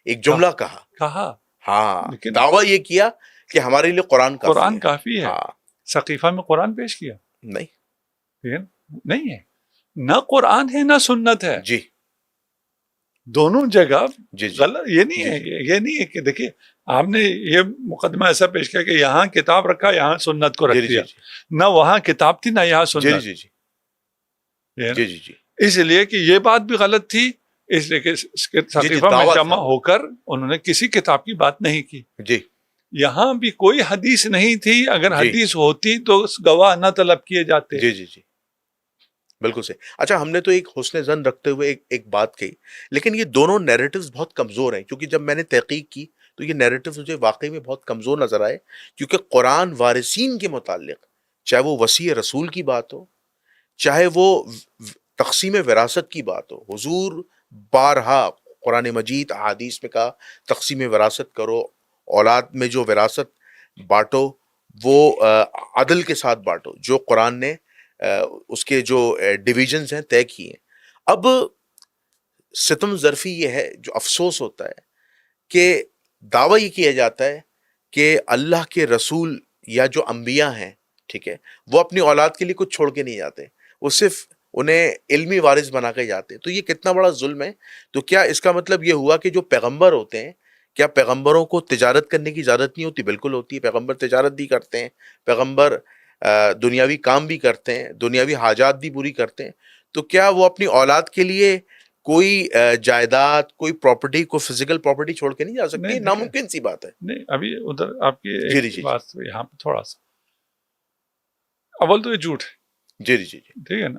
ایک جملہ کہا، ہاں، لیکن دعویٰ یہ کیا کہ ہمارے لیے قرآن کافی ہے. ہاں سقیفہ میں قرآن پیش کیا نہیں، لیکن نہیں ہے، نہ قرآن ہے نہ سنت ہے. جی دونوں جگہ جی جی غلط. یہ نہیں ہے، یہ نہیں ہے کہ دیکھیے آپ نے یہ مقدمہ ایسا پیش کیا کہ یہاں کتاب رکھا، یہاں سنت کو رکھ دیا. نہ وہاں کتاب تھی نہ یہاں جی سنت. جی جی جی جی جی اس لیے کہ یہ بات بھی غلط تھی، اس لیے کہ سقیفہ میں دعویٰ جمع تھا ہو کر انہوں نے کسی کتاب کی بات نہیں کی. جی یہاں بھی کوئی حدیث نہیں تھی، اگر جی حدیث ہوتی تو گواہ نہ طلب کیے جاتے. جی جی جی بالکل صحیح. اچھا، ہم نے تو ایک حسن ظن رکھتے ہوئے ایک بات کہی، لیکن یہ دونوں نیریٹوز بہت کمزور ہیں، کیونکہ جب میں نے تحقیق کی تو یہ نیریٹوز مجھے واقعی میں بہت کمزور نظر آئے. کیونکہ قرآن وارثین کے متعلق، چاہے وہ وصی رسول کی بات ہو، چاہے وہ تقسیم وراثت کی بات ہو، حضور بارہا قرآن مجید احادیث میں کہا تقسیم وراثت کرو، اولاد میں جو وراثت بانٹو وہ عدل کے ساتھ بانٹو، جو قرآن نے اس کے جو ڈویژنز ہیں طے کیے ہیں. اب ستم ظرفی یہ ہے، جو افسوس ہوتا ہے کہ دعویٰ یہ کیا جاتا ہے کہ اللہ کے رسول یا جو انبیاء ہیں، ٹھیک ہے، وہ اپنی اولاد کے لیے کچھ چھوڑ کے نہیں جاتے، وہ صرف انہیں علمی وارث بنا کے جاتے. تو یہ کتنا بڑا ظلم ہے. تو کیا اس کا مطلب یہ ہوا کہ جو پیغمبر ہوتے ہیں، کیا پیغمبروں کو تجارت کرنے کی اجازت نہیں ہوتی؟ بالکل ہوتی ہے. پیغمبر تجارت بھی کرتے ہیں، پیغمبر دنیاوی کام بھی کرتے ہیں، دنیاوی حاجات بھی پوری کرتے ہیں. تو کیا وہ اپنی اولاد کے لیے کوئی جائیداد، کوئی پراپرٹی، کوئی فزیکل پراپرٹی چھوڑ کے نہیں جا سکتی؟ ناممکن سی بات ہے. نہیں، ابھی ادھر آپ کی جی ایک بات یہاں پہ تھوڑا سا، اول تو یہ جھوٹ ہے، جی جی جی ٹھیک ہے نا.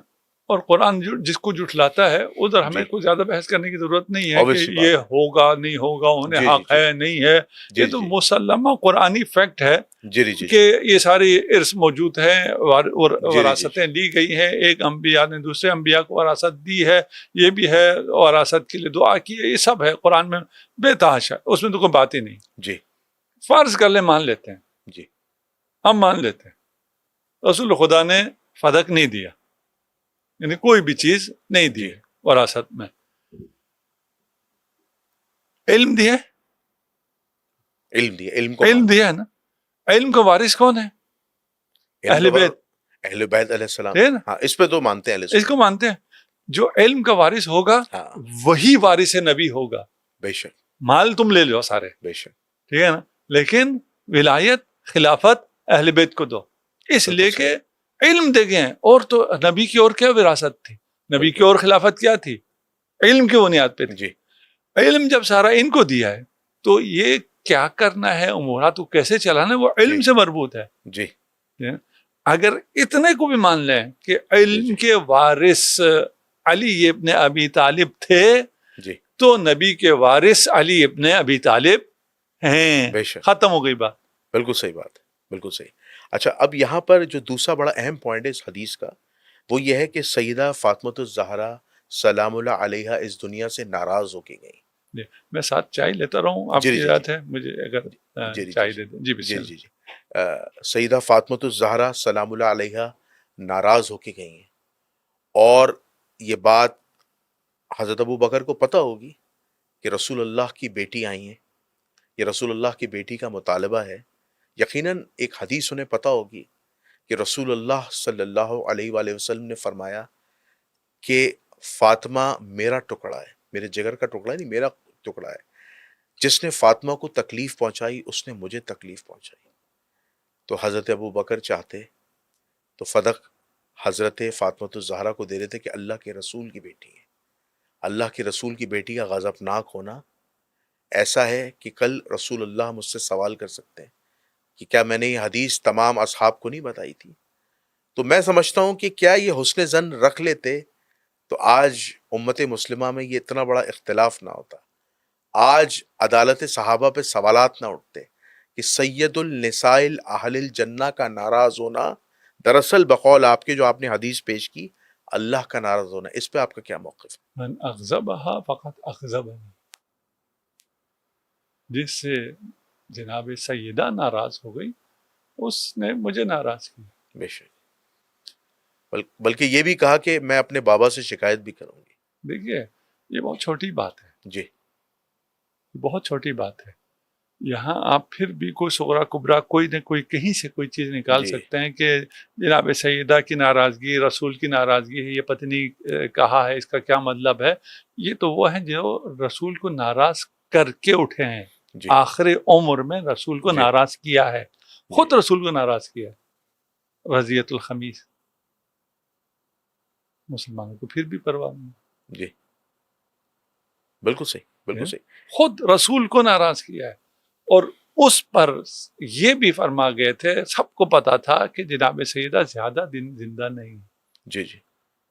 اور قرآن جس کو جھٹلاتا ہے ادھر ہمیں جی کوئی زیادہ بحث کرنے کی ضرورت نہیں ہے کہ obvious سی یہ بات ہوگا نہیں ہوگا، انہیں جی حق جی ہے نہیں ہے. جی یہ تو مسلمہ قرآنی فیکٹ ہے جی جی کہ یہ ساری ارث موجود ہیں، جی وراثتیں لی گئی ہیں، ایک انبیاء نے دوسرے انبیاء کو وراثت دی ہے، یہ بھی ہے، وراثت کے لیے دعا کی ہے، یہ سب ہے قرآن میں بے تحاشا، اس میں تو کوئی بات ہی نہیں. جی فرض کر لیں مان لیتے ہیں، جی ہم مان لیتے ہیں رسول خدا نے فدق نہیں دیا، یعنی کوئی بھی چیز نہیں دی ہے وراثت میں. علم دیا، علم دیا، علم کو علم دیا ہے نا. علم کا وارث کون ہے؟ اہل بیت، اہل بیت علیہ السلام. ٹھیک ہے نا، ہاں، اس پہ تو مانتے ہیں اہل اس سنت. کو مانتے ہیں. جو علم کا وارث ہوگا ہاں وہی وارث نبی ہوگا. بے شک مال تم لے لو سارے، بے شک. ٹھیک ہے نا، لیکن ولایت خلافت اہل بیت کو دو، اس لیے کہ علم دے گئے ہیں. اور تو نبی کی اور کیا وراثت تھی؟ نبی کی اور خلافت کیا تھی؟ علم کی بنیاد پہ تھی. جی علم جب سارا ان کو دیا ہے تو یہ کیا کرنا ہے، امورات کو کیسے چلانا ہے، وہ علم سے مربوط ہے. جی اگر اتنے کو بھی مان لیں کہ علم کے وارث علی ابن ابی طالب تھے جی تو نبی کے وارث علی ابن ابی طالب ہیں. بے شک، ختم ہو گئی بات. بالکل صحیح بات ہے، بالکل صحیح. اچھا، اب یہاں پر جو دوسرا بڑا اہم پوائنٹ ہے اس حدیث کا، وہ یہ ہے کہ سیدہ فاطمۃ الزہرا سلام اللہ علیہا اس دنیا سے ناراض ہو کے گئیں. میں ساتھ چائے لیتا رہوں، آپ جی کی جی اجازت جی ہے مجھے اگر جی جی چائے دے دیں؟ جی بسم جی اللہ. جی جی سیدہ فاطمۃ الزہرا سلام اللہ علیہا ناراض ہو کے گئی ہیں، اور یہ بات حضرت ابو بکر کو پتہ ہوگی کہ رسول اللہ کی بیٹی آئی ہیں، یہ رسول اللہ کی بیٹی کا مطالبہ ہے. یقیناً ایک حدیث انہیں پتہ ہوگی کہ رسول اللہ صلی اللہ علیہ وآلہ وسلم نے فرمایا کہ فاطمہ میرا ٹکڑا ہے، میرے جگر کا ٹکڑا ہے، نہیں، میرا ٹکڑا ہے. جس نے فاطمہ کو تکلیف پہنچائی اس نے مجھے تکلیف پہنچائی. تو حضرت ابو بکر چاہتے تو فدق حضرت فاطمۃ الزہرا کو دے دیتے کہ اللہ کے رسول کی بیٹی ہے. اللہ کے رسول کی بیٹی کا غضبناک ہونا ایسا ہے کہ کل رسول اللہ مجھ سے سوال کر سکتے ہیں کہ کیا میں نے یہ حدیث تمام اصحاب کو نہیں بتائی تھی. تو میں سمجھتا ہوں کہ کیا یہ حسن ظن رکھ لیتے تو آج امت مسلمہ میں یہ اتنا بڑا اختلاف نہ ہوتا، آج عدالت صحابہ پہ سوالات نہ اٹھتے کہ سید النساء اہل الجنہ کا ناراض ہونا دراصل بقول آپ کے جو آپ نے حدیث پیش کی اللہ کا ناراض ہونا. اس پہ آپ کا کیا موقف ہے؟ من اغضبها فقط اغضبنی، جس سے جناب سیدہ ناراض ہو گئی اس نے مجھے ناراض کیا. بے شک. بلکہ یہ بھی کہا کہ میں اپنے بابا سے شکایت بھی کروں گی. دیکھیے یہ بہت چھوٹی بات ہے. جی بہت چھوٹی بات ہے. یہاں آپ پھر بھی کوئی صغرا کبرا کوئی نہ کوئی کہیں سے کوئی چیز نکال سکتے ہیں کہ جناب سیدہ کی ناراضگی رسول کی ناراضگی ہے، یہ پتنی کہا ہے، اس کا کیا مطلب ہے. یہ تو وہ ہیں جو رسول کو ناراض کر کے اٹھے ہیں. آخر عمر میں رسول کو ناراض کیا ہے، خود رسول کو ناراض کیا ہے. رضیت الخمیس مسلمانوں کو پھر بھی پرواہ نہیں. جی بالکل صحیح، بالکل صحیح. خود رسول کو ناراض کیا ہے. اور اس پر یہ بھی فرما گئے تھے، سب کو پتا تھا کہ جناب سیدہ زیادہ دن زندہ نہیں. جی جی.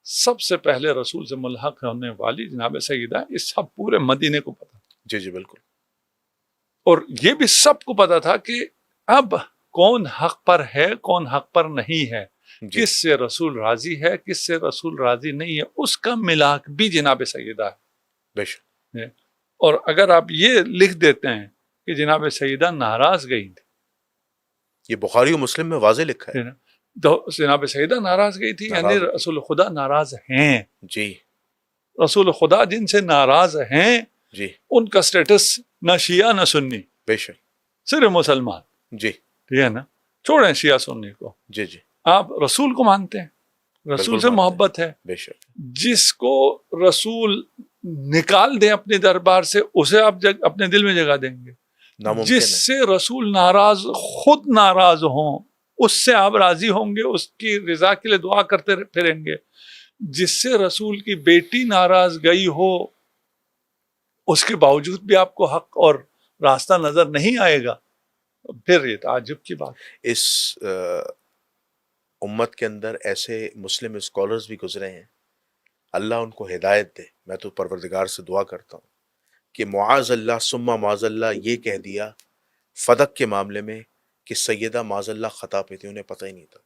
سب سے پہلے رسول سے ملحق ہونے والی جناب سیدہ، اس سب پورے مدینے کو پتا. جی جی بالکل. اور یہ بھی سب کو پتا تھا کہ اب کون حق پر ہے، کون حق پر نہیں ہے، کس سے رسول راضی ہے، کس سے رسول راضی نہیں ہے، اس کا ملاک بھی جناب سیدہ ہے. بے شک. اور اگر آپ یہ لکھ دیتے ہیں کہ جناب سیدہ ناراض گئی تھی، یہ بخاری و مسلم میں واضح لکھا ہے. تو جناب سیدہ ناراض گئی تھی، یعنی رسول خدا ناراض ہیں. جی. رسول خدا جن سے ناراض ہیں جی ان کا سٹیٹس نہ شیعہ نہ سنی، بے شک صرف مسلمان. جی ٹھیک ہے نا. چھوڑیں شیعہ سنی کو. جی جی. آپ رسول کو مانتے ہیں، رسول سے محبت ہے. بے شک. جس کو رسول نکال دیں اپنے دربار سے اسے آپ اپنے دل میں جگہ دیں گے. جس سے رسول ناراض خود ناراض ہوں اس سے آپ راضی ہوں گے، اس کی رضا کے لیے دعا کرتے پھریں گے. جس سے رسول کی بیٹی ناراض گئی ہو اس کے باوجود بھی آپ کو حق اور راستہ نظر نہیں آئے گا، پھر یہ تعجب کی بات. اس امت کے اندر ایسے مسلم اسکالرز بھی گزرے ہیں، اللہ ان کو ہدایت دے. میں تو پروردگار سے دعا کرتا ہوں کہ معاذ اللہ ثم معاذ اللہ یہ کہہ دیا فدق کے معاملے میں کہ سیدہ معاذ اللہ خطا پہ تھی، انہیں پتہ ہی نہیں تھا.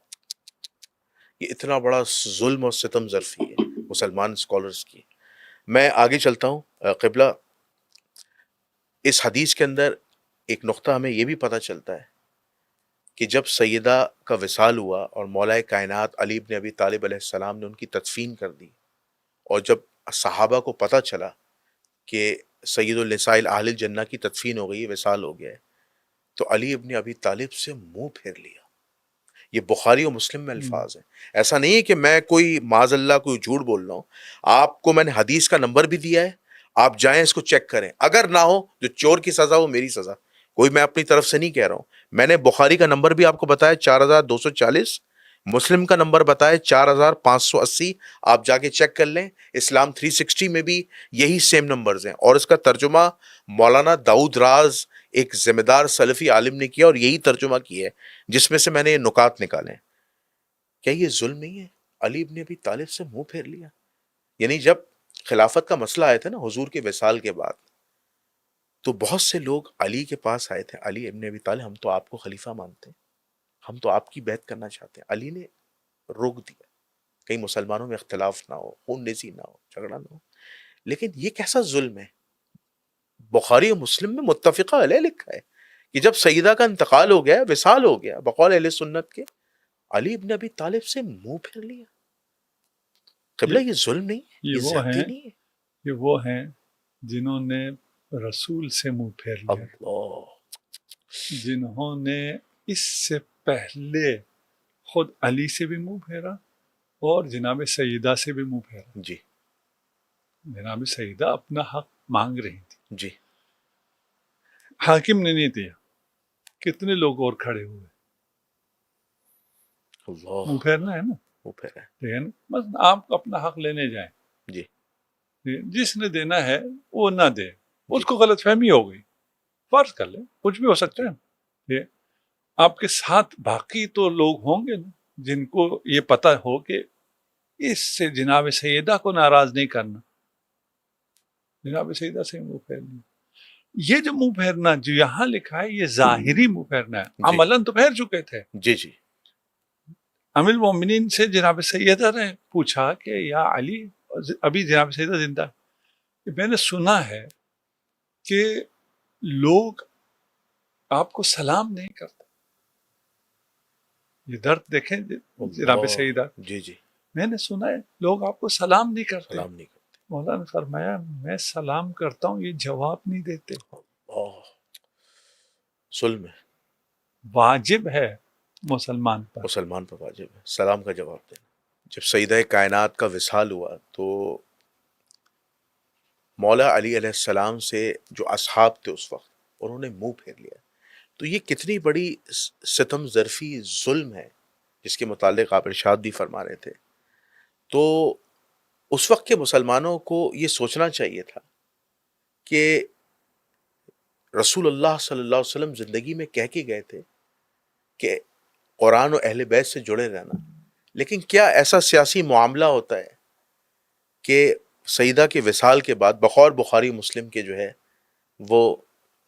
یہ اتنا بڑا ظلم اور ستم ظرفی ہے مسلمان اسکالرز کی. میں آگے چلتا ہوں. قبلہ، اس حدیث کے اندر ایک نقطہ ہمیں یہ بھی پتہ چلتا ہے کہ جب سیدہ کا وصال ہوا اور مولا کائنات علی بن ابی طالب علیہ السلام نے ان کی تدفین کر دی، اور جب صحابہ کو پتہ چلا کہ سید النساء اہل الجنہ کی تدفین ہو گئی ہے، وصال ہو گیا ہے، تو علی ابن ابی طالب سے منہ پھیر لیا. یہ بخاری و مسلم میں الفاظ ہیں. ایسا نہیں ہے کہ میں کوئی معاذ اللہ کوئی جھوٹ بول رہا ہوں. آپ کو میں نے حدیث کا نمبر بھی دیا ہے، آپ جائیں اس کو چیک کریں. اگر نہ ہو جو چور کی سزا وہ میری سزا، کوئی میں اپنی طرف سے نہیں کہہ رہا ہوں. میں نے بخاری کا نمبر بھی آپ کو بتایا 4240، مسلم کا نمبر بتایا 4580. آپ جا کے چیک کر لیں. اسلام 360 میں بھی یہی سیم نمبرز ہیں، اور اس کا ترجمہ مولانا داؤد راز ایک ذمہ دار سلفی عالم نے کیا اور یہی ترجمہ کیا ہے، جس میں سے میں نے یہ نکات نکالے. کیا یہ ظلم نہیں ہے؟ علی ابن ابی طالب سے منہ پھیر لیا. یعنی جب خلافت کا مسئلہ آیا تھا نا حضور کے وصال کے بعد، تو بہت سے لوگ علی کے پاس آئے تھے، علی ابن ابی طالب ہم تو آپ کو خلیفہ مانتے ہیں، ہم تو آپ کی بیعت کرنا چاہتے ہیں. علی نے روک دیا، کہیں مسلمانوں میں اختلاف نہ ہو، خون ریزی نہ ہو، جھگڑا نہ ہو. لیکن یہ کیسا ظلم ہے؟ بخاری و مسلم میں متفقہ علیہ لکھا ہے کہ جب سیدہ کا انتقال ہو گیا، وصال ہو گیا، بقول اہل سنت کے، علی ابن ابی طالب سے منہ پھیر لیا. قبلہ یہ ظلم نہیں ہے، یہ زیادتی نہیں ہے. یہ وہ ہیں جنہوں نے رسول سے منہ پھیر لیا، اللہ، جنہوں نے اس سے پہلے خود علی سے بھی منہ پھیرا اور جناب سیدہ سے بھی منہ پھیرا. جی. جناب سیدہ اپنا حق مانگ رہی تھی، جی. حاکم نے نہیں دیا، کتنے لوگ اور کھڑے ہوئے. اللہ، منہ پھیرنا ہے نا، منہ پھیرا ہے. ٹھیک ہے نا. بس آپ اپنا حق لینے جائیں. جی. جس نے دینا ہے وہ نہ دے، اس کو غلط فہمی ہو گئی، فرض کر لیں، کچھ بھی ہو سکتا ہے. آپ کے ساتھ باقی تو لوگ ہوں گے نا جن کو یہ پتہ ہو کہ اس سے جناب سیدہ کو ناراض نہیں کرنا. جناب سیدہ سے منہ پھیرنا، یہ جو منہ پھیرنا جو یہاں لکھا ہے یہ ظاہری منہ پھیرنا ہے. عملاً تو پھیر چکے تھے. جی جی. ام المومنین سے جناب سیدہ نے پوچھا کہ یا علی، ابھی جناب سیدہ زندہ ہے، میں نے سنا ہے کہ لوگ آپ کو سلام نہیں کرتے. یہ درد دیکھیں جناب سیدہ. جی جی. میں نے سنا ہے لوگ آپ کو سلام نہیں کرتے. سلام نہیں کرتے. مولانا نے فرمایا میں سلام کرتا ہوں، یہ جواب نہیں دیتے. ظلم ہے، واجب ہے مسلمان پر. مسلمان پر واجب ہے سلام کا جواب دینا. جب سیدہ کائنات کا وصال ہوا تو مولا علی علیہ السلام سے جو اصحاب تھے اس وقت انہوں نے منہ پھیر لیا. تو یہ کتنی بڑی ستم ظرفی ظلم ہے جس کے متعلق آپ ارشاد بھی فرما رہے تھے. تو اس وقت کے مسلمانوں کو یہ سوچنا چاہیے تھا کہ رسول اللہ صلی اللہ علیہ وسلم زندگی میں کہہ کے گئے تھے کہ قرآن و اہل بیت سے جڑے رہنا، لیکن کیا ایسا سیاسی معاملہ ہوتا ہے کہ سیدہ کے وصال کے بعد بقول بخاری مسلم کے جو ہے وہ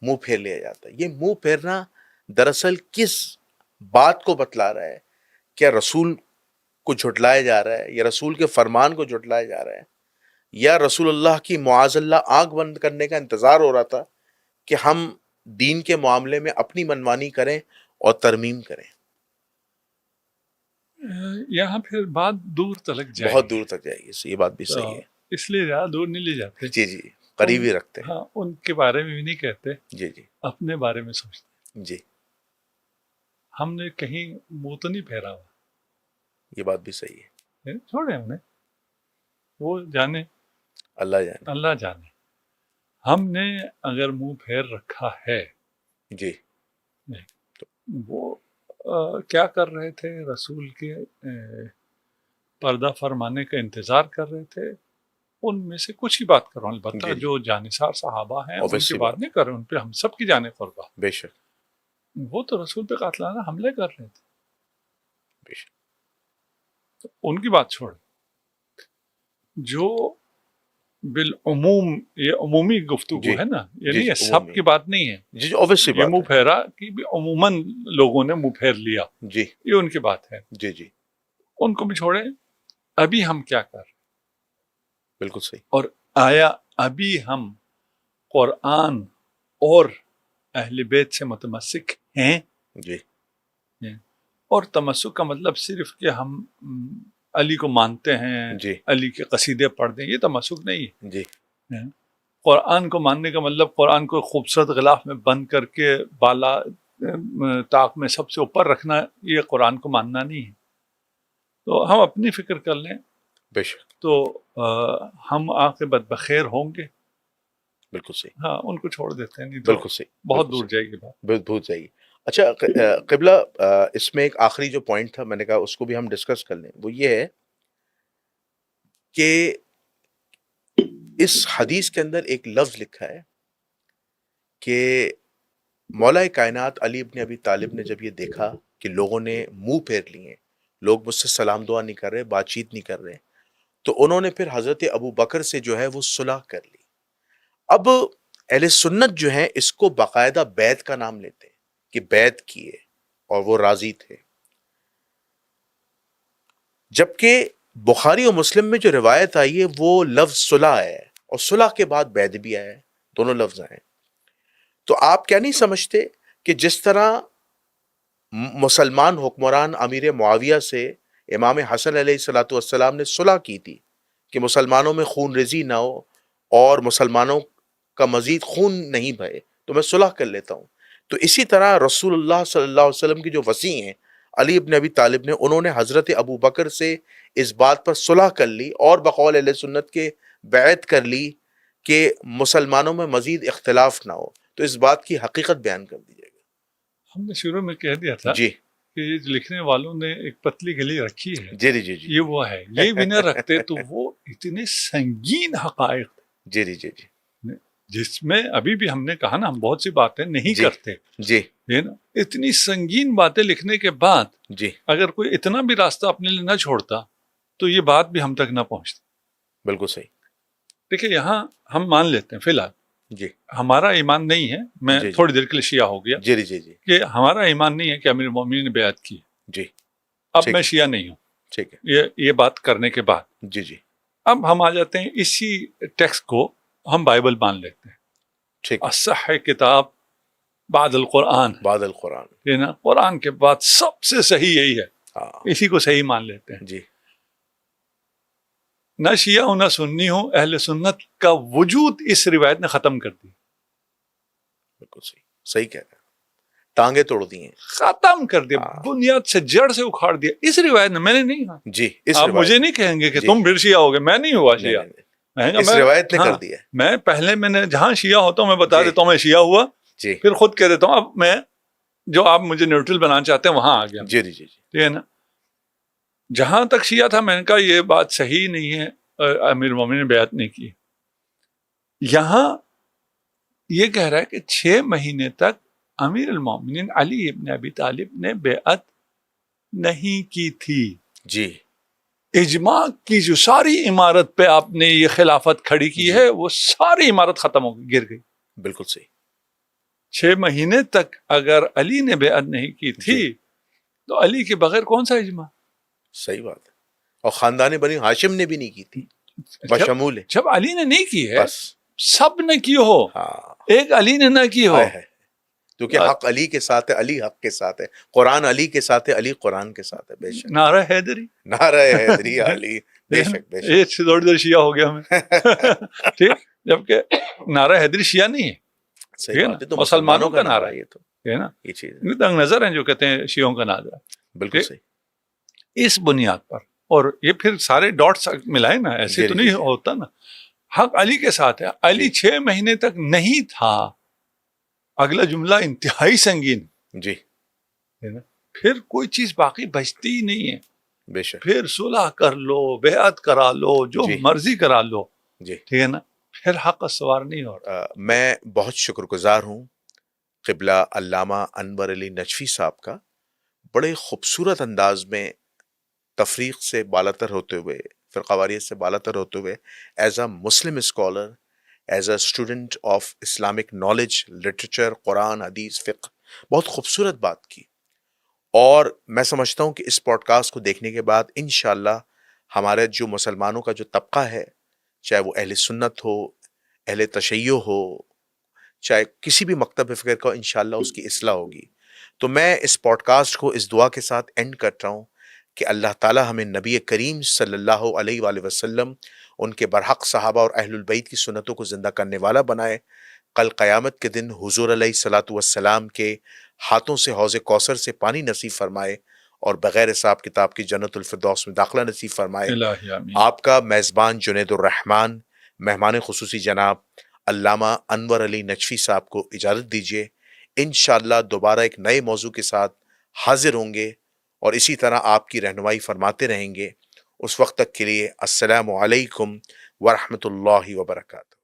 منہ پھیر لیا جاتا ہے؟ یہ منہ پھیرنا دراصل کس بات کو بتلا رہا ہے؟ کیا رسول کو جھٹلایا جا رہا ہے، یا رسول کے فرمان کو جھٹلایا جا رہا ہے، یا رسول اللہ کی معاذ اللہ آنکھ بند کرنے کا انتظار ہو رہا تھا کہ ہم دین کے معاملے میں اپنی منمانی کریں اور ترمیم کریں؟ یہاں پھر بات دور تلک جائے بہت دور تک جائے گی. یہ بات بھی صحیح ہے. اس لیے زیادہ دور نہیں لے جاتے. جی جی، قریب ہی رکھتے ہیں. ہاں، ان کے بارے میں بھی نہیں کہتے، جی جی اپنے بارے میں سوچتے. جی، ہم نے کہیں منہ تو نہیں پھیرا ہوا. یہ بات بھی صحیح ہے. چھوڑے انہیں، وہ جانے، اللہ جانے. اللہ جانے. ہم نے اگر منہ پھیر رکھا ہے، جی، وہ کیا کر رہے تھے؟ رسول کے پردہ فرمانے کا انتظار کر رہے تھے. ان میں سے کچھ ہی بات کر رہا ہوں، البتہ جی. جو جانثار صحابہ ہیں ان Obviously کی بات نہیں کر رہے، ان پہ ہم سب کی جانیں قربا. بے شک وہ تو رسول پہ قاتلانہ حملے کر رہے تھے. بے شک. تو ان کی بات چھوڑ، جو بالعموم یہ عمومی گفتگو جی. ہے نا، یہ جی نہیں ہے، جی، سب عمومی. کی بات نہیں ہے. جی جی، obviously یہ بات منہ ہے. پھیرا کہ بھی عموماً لوگوں نے منہ پھیر لیا، جی یہ ان کی بات ہے. جی جی، ان کو بھی چھوڑیں. ابھی ہم کیا کر رہے، بالکل صحیح. اور آیا ابھی ہم قرآن اور اہل بیت سے متمسک ہیں؟ جی اور تمسک کا مطلب صرف کہ ہم علی کو مانتے ہیں، جی علی کے قصیدے پڑھ دیں، یہ تمسک نہیں ہے. جی قرآن کو ماننے کا مطلب قرآن کو خوبصورت غلاف میں بند کر کے بالا طاق میں سب سے اوپر رکھنا، یہ قرآن کو ماننا نہیں ہے. تو ہم اپنی فکر کر لیں بے شک. تو ہم عاقبت بخیر ہوں گے. بالکل صحیح. ہاں، ان کو چھوڑ دیتے ہیں، نہیں تو بالکل صحیح. بہت دور جائے گی بات. بہت صحیح. اچھا قبلہ، اس میں ایک آخری جو پوائنٹ تھا میں نے کہا اس کو بھی ہم ڈسکس کر لیں. وہ یہ ہے کہ اس حدیث کے اندر ایک لفظ لکھا ہے کہ مولا کائنات علی ابن ابی طالب نے جب یہ دیکھا کہ لوگوں نے منہ پھیر لیے، لوگ مجھ سے سلام دعا نہیں کر رہے، بات چیت نہیں کر رہے، تو انہوں نے پھر حضرت ابو بکر سے جو ہے وہ صلح کر لی. اب اہل سنت جو ہیں اس کو باقاعدہ بیعت کا نام لیتے ہیں کہ بیعت کیے اور وہ راضی تھے، جبکہ بخاری و مسلم میں جو روایت آئی ہے وہ لفظ صلح ہے اور صلح کے بعد بیعت بھی آیا ہے، دونوں لفظ آئے. تو آپ کیا نہیں سمجھتے کہ جس طرح مسلمان حکمران امیر معاویہ سے امام حسن علیہ الصلوۃ والسلام نے صلح کی تھی کہ مسلمانوں میں خون ریزی نہ ہو اور مسلمانوں کا مزید خون نہیں بہے، تو میں صلح کر لیتا ہوں، تو اسی طرح رسول اللہ صلی اللہ علیہ وسلم کی جو وصی ہیں علی ابن ابی طالب نے، انہوں نے حضرت ابو بکر سے اس بات پر صلح کر لی اور بقول اہل سنت کے بیعت کر لی کہ مسلمانوں میں مزید اختلاف نہ ہو. تو اس بات کی حقیقت بیان کر دیجیے گا. ہم نے شروع میں کہہ دیا تھا جی کہ لکھنے والوں نے ایک پتلی گلی رکھی ہے. جی جی جی یہ وہ ہے، یہ بھی نہ رکھتے تو وہ اتنے سنگین حقائق جی جی جی جی جس میں ابھی بھی ہم نے کہا نا، ہم بہت سی باتیں نہیں جی کرتے، جی ہے نا. اتنی سنگین باتیں لکھنے کے بعد جی اگر کوئی اتنا بھی راستہ اپنے لیے نہ چھوڑتا تو یہ بات بھی ہم تک نہ پہنچتی. بالکل صحیح. دیکھیں، یہاں ہم مان لیتے ہیں فی الحال جی ہمارا ایمان نہیں ہے، میں جی تھوڑی دیر کے لیے شیعہ ہو گیا، جی جی جی کہ ہمارا ایمان نہیں ہے کہ امیر المومنین نے بیعت کی. جی اب ٹھیک میں ہے. شیعہ نہیں ہوں ٹھیک ہے. یہ بات کرنے کے بعد. جی جی اب ہم آ جاتے ہیں اسی ٹیکسٹ کو ہم بائبل مان لیتے ہیں. ٹھیک ہے. اصح کتاب بعد القرآن، بعد القرآن. ہے نا، قرآن کے بعد سب سے صحیح یہی ہے، ہاں اسی کو صحیح مان لیتے ہیں. جی نہ شیعہ ہوں نہ سنی ہوں، اہل سنت کا وجود اس روایت نے ختم کر دی. بالکل صحیح. صحیح کہہ رہے ہیں. ٹانگیں توڑ دی ہیں، ختم کر دیا، بنیاد سے جڑ سے اکھاڑ دیا. اس روایت میں نے نہیں کہا. جی اس آپ روایت مجھے نہیں کہیں گے کہ جی. تم پھر شیعہ ہو گئے، میں نہیں ہوا شیعہ. اس روایت نے کر دیا. میں پہلے میں نے جہاں شیعہ ہوتا ہوں میں بتا جی. دیتا ہوں میں شیعہ ہوا، جی پھر خود کہہ دیتا ہوں اب میں جو آپ مجھے نیوٹرل بنانا چاہتے ہیں وہاں آ گیا. جی جی جی ٹھیک ہے نا. جہاں تک شیعہ تھا میں نے کہا یہ بات صحیح نہیں ہے، امیر المومنین نے بیعت نہیں کی. یہاں یہ کہہ رہا ہے کہ 6 مہینے تک امیر المومنین علی ابن ابی طالب نے بیعت نہیں کی تھی. جی اجماع کی جو ساری عمارت پہ آپ نے یہ خلافت کھڑی کی ہے وہ ساری عمارت ختم ہو گئی، گر گئی. بالکل صحیح. 6 مہینے تک اگر علی نے بیعت نہیں کی تھی تو علی کے بغیر کون سا اجماع؟ صحیح بات ہے. اور خاندان بنی ہاشم نے بھی نہیں کی تھی بشمول ہے. جب علی نے نہیں کی ہے بس سب نے کی ہو، ایک علی نے نہ کی ہو. کیونکہ حق علی کے ساتھ ہے، علی حق کے ساتھ ہے، قرآن علی کے ساتھ ہے، علی قرآن کے ساتھ ہے. بے شک نعرہ حیدری، نعرہ حیدری علی. بے شک بے شک. یہ تھوڑی دیر شیعہ ہو گیا ہمیں. ٹھیک، جبکہ نعرہ حیدری شیعہ نہیں ہے، صحیح بات ہے. تو مسلمانوں کا نعرہ یہ تو ہے نا. یہ چیز تنگ نظر ہیں جو کہتے ہیں شیعوں کا نعرہ. بالکل صحیح. اس بنیاد پر، اور یہ پھر سارے ڈاٹس ملائے نا، ایسے تو نہیں ہوتا نا. حق علی کے ساتھ ہے، علی 6 مہینے تک نہیں تھا. اگلا جملہ انتہائی سنگین. جی پھر کوئی چیز باقی بچتی ہی نہیں ہے. بے شک. پھر صلح کر لو، بیعت کرا لو، جو مرضی کرا لو. جی ٹھیک ہے نا. پھر حق استوار نہیں ہو رہا. میں بہت شکر گزار ہوں قبلہ علامہ انور علی نجفی صاحب کا، بڑے خوبصورت انداز میں تفریق سے بالاتر ہوتے ہوئے، فرقہ واریت سے بالاتر ہوتے ہوئے، as a Muslim scholar, as a student of Islamic knowledge, literature, قرآن، حدیث، فقہ، بہت خوبصورت بات کی. اور میں سمجھتا ہوں کہ اس پوڈ کاسٹ کو دیکھنے کے بعد انشاءاللہ ہمارے جو مسلمانوں کا جو طبقہ ہے، چاہے وہ اہل سنت ہو، اہل تشیع ہو، چاہے کسی بھی مکتب فکر کا، انشاءاللہ اس کی اصلاح ہوگی. تو میں اس پوڈ کاسٹ کو اس دعا کے ساتھ اینڈ کرتا ہوں کہ اللہ تعالی ہمیں نبی کریم صلی اللہ علیہ وآلہ وسلم، ان کے برحق صحابہ اور اہل البیت کی سنتوں کو زندہ کرنے والا بنائے. کل قیامت کے دن حضور علیہ الصلوۃ والسلام کے ہاتھوں سے حوض کوثر سے پانی نصیب فرمائے اور بغیر حساب کتاب کی جنت الفردوس میں داخلہ نصیب فرمائے. الہی آمین. آپ کا میزبان جنید الرحمن، مہمان خصوصی جناب علامہ انور علی نجفی صاحب کو اجازت دیجیے. انشاءاللہ دوبارہ ایک نئے موضوع کے ساتھ حاضر ہوں گے اور اسی طرح آپ کی رہنمائی فرماتے رہیں گے. اس وقت تک کے لیے السلام علیکم ورحمۃ اللہ وبرکاتہ.